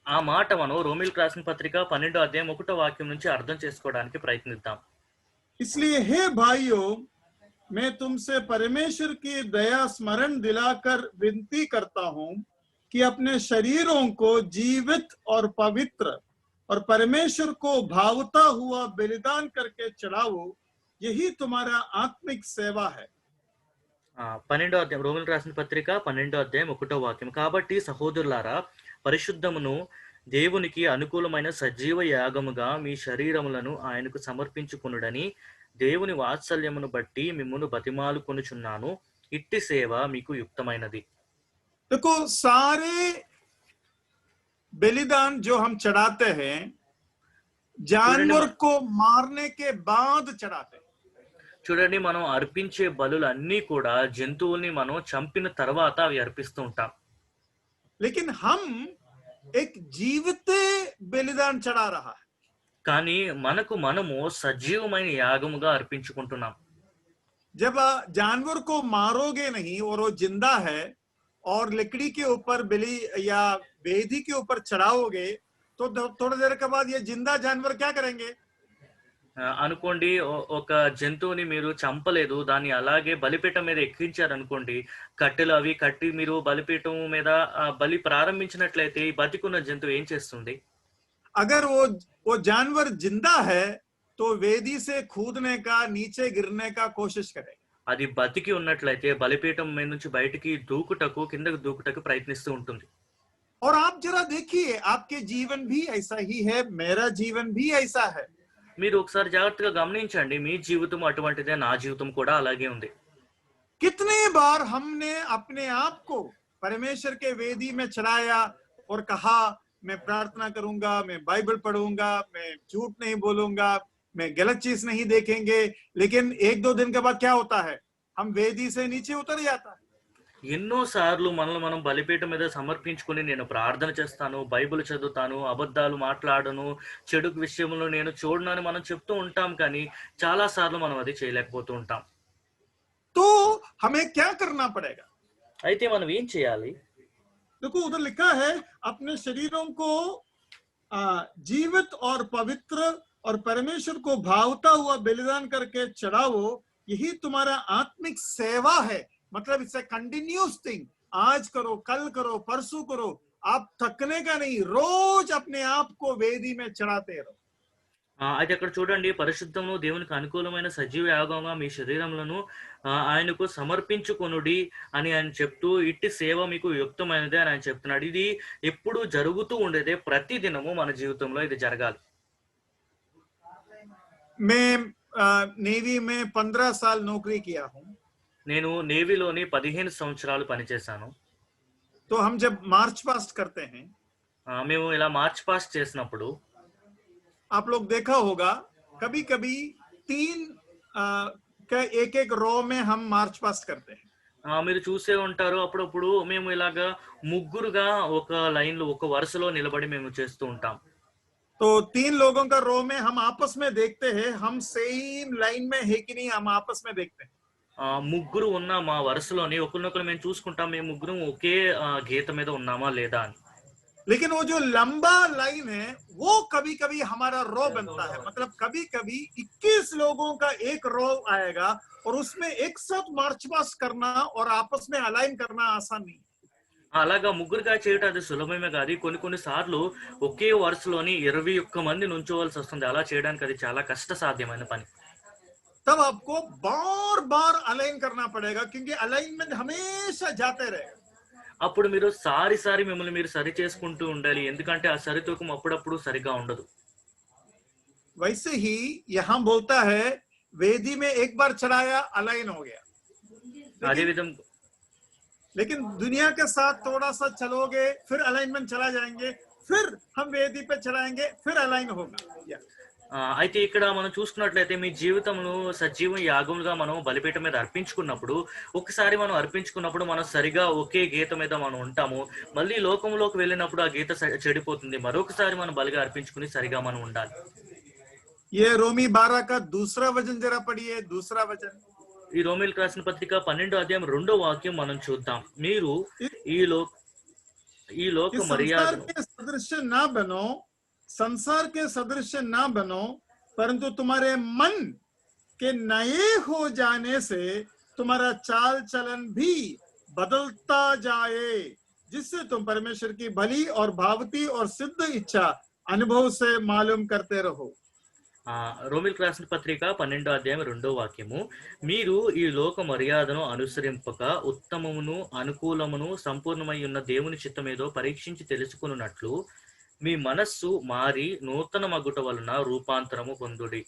ఆ మాట మనం రోమిలకు రాసిన పత్రిక 12వ అధ్యాయం 1వ వాక్యం నుంచి అర్థం చేసుకోవడానికి ప్రయత్నిద్దాం. इसलिए हे भाइयों, मैं तुमसे परमेश्वर की दया स्मरण दिलाकर विनती करता हूं कि अपने शरीरों को जीवित और पवित्र और परमेश्वर को भावता हुआ बलिदान करके चढ़ाओ, यही तुम्हारा आत्मिक सेवा है. 12వ అధ్యాయం రోమిలకు రాసిన పత్రిక 12వ అధ్యాయం 1వ వాక్యం. కాబట్టి సహోదరులారా, పరిశుద్ధమును దేవునికి అనుకూలమైన సజీవ యాగముగా మీ శరీరములను ఆయనకు సమర్పించుకొనుడని దేవుని వాత్సల్యమును బట్టి మిమ్మును బతిమాలుకొనుచున్నాను. ఇట్టి సేవ మీకు యుక్తమైనది. देखो, सारे बलिदान जो हम चढ़ाते हैं जानवर को मारने के बाद चढ़ाते हैं. చూడండి, మనం అర్పించే బలులు అన్నీ కూడా జంతువుల్ని మనం చంపిన తర్వాత అవి అర్పిస్తూ ఉంటాం. लेकिन हम एक जीवित बलिदान चढ़ा रहा है. కానీ మనము సజీవమైన యాగముగా అర్పించుకుంటున్నాం. जब जानवर को मारोगे नहीं और वो जिंदा है और लकड़ी के ऊपर बलि या वेदी के ऊपर चढ़ाओगे तो थोड़ी देर के बाद ये जिंदा जानवर क्या करेंगे? అనుకోండి, ఒక జంతువుని మీరు చంపలేదు, దాన్ని అలాగే బలిపీఠం మీద ఎక్కించారనుకోండి, కట్టెలు అవి కట్టి మీరు బలిపీఠం మీద బలి ప్రారంభించినట్లయితే ఈ బతికున్న జంతువు ఏం చేస్తుంది? अगर वो जानवर जिंदा है तो वेदी से कूदने का, नीचे गिरने का कोशिश करेगा. అది బతికి ఉన్నట్లయితే బలిపీఠం మీద నుంచి బయటికి దూకుటకు, కిందకు దూకుటకు ప్రయత్నిస్తూ ఉంటుంది. और आप जरा देखिए, आपके जीवन भी ऐसा ही है, मेरा जीवन भी ऐसा है. మీరు ఒకసారి జాగ్రత్తగా గమనించండి, మీ జీవితం అటువంటిదే, నా జీవితం కూడా అలాగే ఉంది. कितने बार हमने अपने आप को परमेश्वर के वेदी में चढ़ाया और कहा मैं प्रार्थना करूंगा, मैं बाइबल पढ़ूंगा, मैं झूठ नहीं बोलूंगा, मैं गलत चीज नहीं देखेंगे, लेकिन 1-2 दिन के बाद क्या होता है? हम वेदी से नीचे उतर जाता है. ఎన్నో సార్లు మనల్ని మనం బలిపీఠం మీద సమర్పించుకుని నేను ప్రార్థన చేస్తాను, బైబిల్ చదువుతాను, అబద్ధాలు మాట్లాడను, చెడు విషయంలో నేను చూడను అని మనం చెప్తూ ఉంటాం, కానీ చాలా సార్లు మనం అది చేయలేకపోతూ ఉంటాం. तो हमें क्या करना पड़ेगा? అయితే మనం ఏం చేయాలి? देखो, उधर लिखा है अपने शरीरों को जीवित और पवित्र और परमेश्वर को भावता हुआ बलिदान करके चढ़ाओ, यही तुम्हारा आत्मिक सेवा है. मतलब इससे कंटिन्यूस थिंग, आज करो, कल करो, परसों करो, आप थकने का नहीं, रोज अपने आप को वेदी में चढ़ाते रहो. అది అక్కడ చూడండి, పరిశుద్ధము దేవునికి అనుకూలమైన సజీవ యాగంగా మీ శరీరములను ఆయనకు సమర్పించుకొనుడి అని ఆయన చెప్తూ, ఇట్టి సేవ మీకు యుక్తమైనదే అని ఆయన చెప్తున్నాడు. ఇది ఎప్పుడు జరుగుతూ ఉండేదే, ప్రతి దినము మన జీవితంలో ఇది జరగాలి. मैं नेवी में 15 साल नौकरी किया हूँ. నేను నేవీలోని 15 సంవత్సరాలు పనిచేశాను. तो हम जब मार्च पास्ट करते हैं, మేము ఇలా మార్చ్ పాస్ట్ చేసినప్పుడు आप लोग देखा होगा कभी कभी 3 का एक रो में हम मार्च पास्ट करते हैं. మీరు చూసే ఉంటారు, అప్పుడప్పుడు మేము ఇలాగా ముగ్గురుగా ఒక లైన్ లో, ఒక వరుసలో నిలబడి మేము చేస్తూ ఉంటాం. तो 3 लोगों का रो में हम आपस में देखते हैं हम सेम लाइन में है कि नहीं, हम आपस में देखते हैं. ముగ్గురు ఉన్న మా వరుసలోని ఒకరినొకరు మేము చూసుకుంటాం, మేము ముగ్గురు ఒకే గీత మీద ఉన్నామా లేదా అని. लेकिन वो जो लंबा लाइन है वो कभी कभी हमारा रो बनता है. मतलब कभी कभी 21 लोगों का एक रो आएगा और उसमें एक साथ मार्च पास्ट करना और आपस में अलाइन करना आसान नहीं. అలాగా ముగ్గురుగా చేయటం అది సులభమే కాదు. కొన్ని సార్లు ఒకే వరుసలోని 21 మంది నుంచోవలసి వస్తుంది. అలా చేయడానికి అది చాలా కష్ట సాధ్యమైన పని. तब आपको बार बार अलाइन करना पड़ेगा, क्योंकि अलाइनमेंट हमेशा जाते रहेगा. అప్పుడు మీరు సారి మిమ్మల్ని మీరు సరి చేసుకుంటూ ఉండాలి, ఎందుకంటే ఆ సరితూకం అప్పుడప్పుడు సరిగా ఉండదు. वैसे ही यहाँ बोलता है वेदी में एक बार चढ़ाया, अलाइन हो गया. అదే విధంగా लेकिन दुनिया के साथ थोड़ा सा चलोगे, फिर अलाइनमेंट चला जाएंगे, फिर हम वेदी पे चढ़ाएंगे, फिर अलाइन होगा. అయితే ఇక్కడ మనం చూసుకున్నట్లయితే మీ జీవితంలో సజీవ యాగములుగా మనం బలిపీఠం మీద అర్పించుకున్నప్పుడు, ఒకసారి మనం అర్పించుకున్నప్పుడు మనం సరిగా ఒకే గీత మీద మనం ఉంటాము. మళ్ళీ లోకంలోకి వెళ్ళినప్పుడు ఆ గీత చెడిపోతుంది. మరొకసారి మనం బలిగా అర్పించుకుని సరిగా మనం ఉండాలి. ये रोमी 12 का दूसरा वचन जरा पढ़िए, दूसरा वचन। ఈ రోమీయులకు రాసిన పత్రిక 12వ అధ్యాయం 2వ వాక్యం మనం చూద్దాం. మీరు ఈ లోక మర్యాద के सदृश ना बनो, संसार के सदृश ना बनो, परंतु तुम्हारे मन के नए हो जाने से तुम्हारा चाल चलन भी बदलता जाए, जिससे तुम परमेश्वर की भली और भावती और सिद्ध इच्छा अनुभव से मालूम करते रहो। రోమీయులకు రాసిన పత్రిక 12వ అధ్యాయం 2వ వాక్యము, మీరు ఈ లోక మర్యాదను అనుసరింపక ఉత్తమమును అనుకూలమును సంపూర్ణమై ఉన్న దేవుని చిత్తమేదో పరీక్షించి తెలుసుకున్నట్లు మీ మనస్సు మారి నూతన మగుట వలన రూపాంతరము పొందుడి.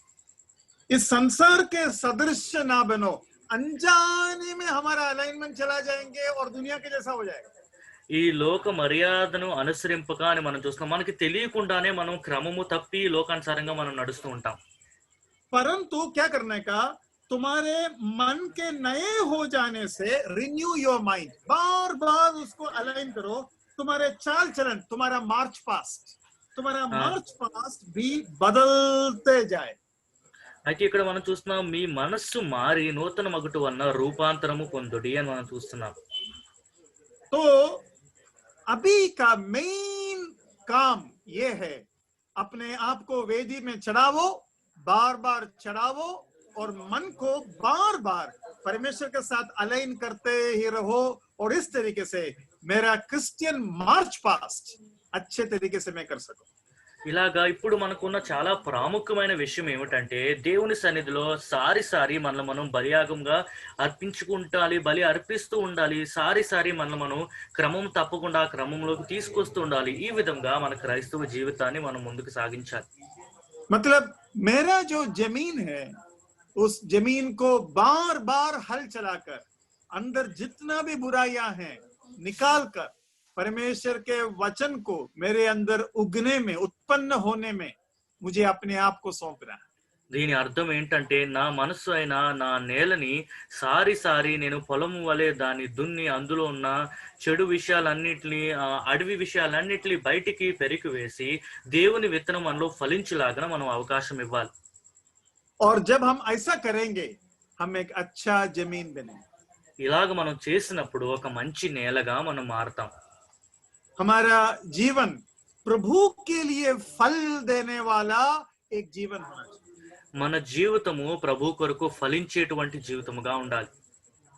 इस संसार के सदृश ना बनो, अनजाने में हमारा अलाइनमेंट चला जाएंगे और दुनिया के जैसा हो जाएगा। ఈ లోక మర్యాదను అనుసరింపక అని మనం చూస్తున్నాం. మనకి తెలియకుండానే మనం క్రమము తప్పి లోకానుసారంగా మనం నడుస్తూ ఉంటాం. परंतु क्या करने का, तुम्हारे मन के नए हो जाने से रिन्यू योर माइंड, बार बार उसको अलाइन करो, तुम्हारे चाल चलन, तुम्हारा मार्च पास्ट भी बदलते जाए। అయితే ఇక్కడ మనం చూస్తున్నాం, మీ మనస్సు మారి నూతన మగుట వలన రూపాంతరము పొందుడి అని మనం చూస్తున్నాం. तो अभी का मेन काम ये है, अपने आप को वेदी में चढ़ावो, बार बार चढ़ावो और मन को बार बार परमेश्वर के साथ अलाइन करते ही रहो, और इस तरीके से मेरा क्रिश्चियन मार्च पास्ट अच्छे तरीके से मैं कर सकूं। ఇలాగా ఇప్పుడు మనకున్న చాలా ప్రాముఖ్యమైన విషయం ఏమిటంటే, దేవుని సన్నిధిలో సారి మనల్ని మనం బలియాగంగా అర్పించుకుంటాలి, బలి అర్పిస్తూ ఉండాలి. సారి మనల్ని మనం క్రమం తప్పకుండా ఆ క్రమంలోకి తీసుకొస్తూ ఉండాలి. ఈ విధంగా మన క్రైస్తవ జీవితాన్ని మనం ముందుకు సాగించాలి. मतलब मेरा जो जमीन है, उस जमीन को बार बार हल चलाकर अंदर जितना भी बुराइयां हैं निकाल कर परमेश्वर के वचन को मेरे अंदर उगने में, उत्पन्न होने में मुझे अपने आप को सौंपना है। దీని అర్థం ఏంటంటే, నా మనస్సు అయిన నా నేలని సారి నేను పొలము వలె దాన్ని దున్ని అందులో ఉన్న చెడు విషయాలన్నిటిని, అడవి విషయాలన్నిటిని బయటికి పెరికి వేసి దేవుని విత్తనం మనలో ఫలించేలాగా మనం అవకాశం ఇవ్వాలి. और जब हम ऐसा करेंगे, हम एक अच्छा जमीन बनेंगे। ఇలాగ మనం చేసినప్పుడు ఒక మంచి నేలగా మనం మారుతాం. हमारा जीवन प्रभु के लिए फल देने वाला एक जीवन होना चाहिए। మన జీవితము ప్రభు కొరకు ఫలించేటువంటి జీవితముగా ఉండాలి.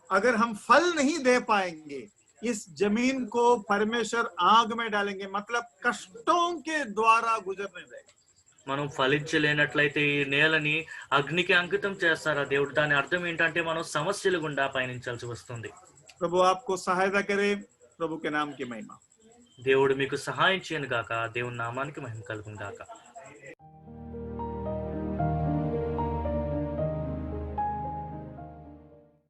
अगर हम फल नहीं दे पाएंगे, इस जमीन को परमेश्वर आग में डालेंगे, मतलब कष्टों के द्वारा गुजरने देंगे। మనం ఫలించలేనట్లయితే ఈ నేలని అగ్నికి అంకితం చేస్తారా దేవుడు. దాని అర్థం ఏంటంటే మనం సమస్యల గుండా పయనించాల్సి వస్తుంది. प्रभु आपको सहायता करे, प्रभु के नाम की महिमा। దేవుడు మీకు సహాయం చేయను గాక. దేవుని నామానికి మహిమ కలుగును గాక.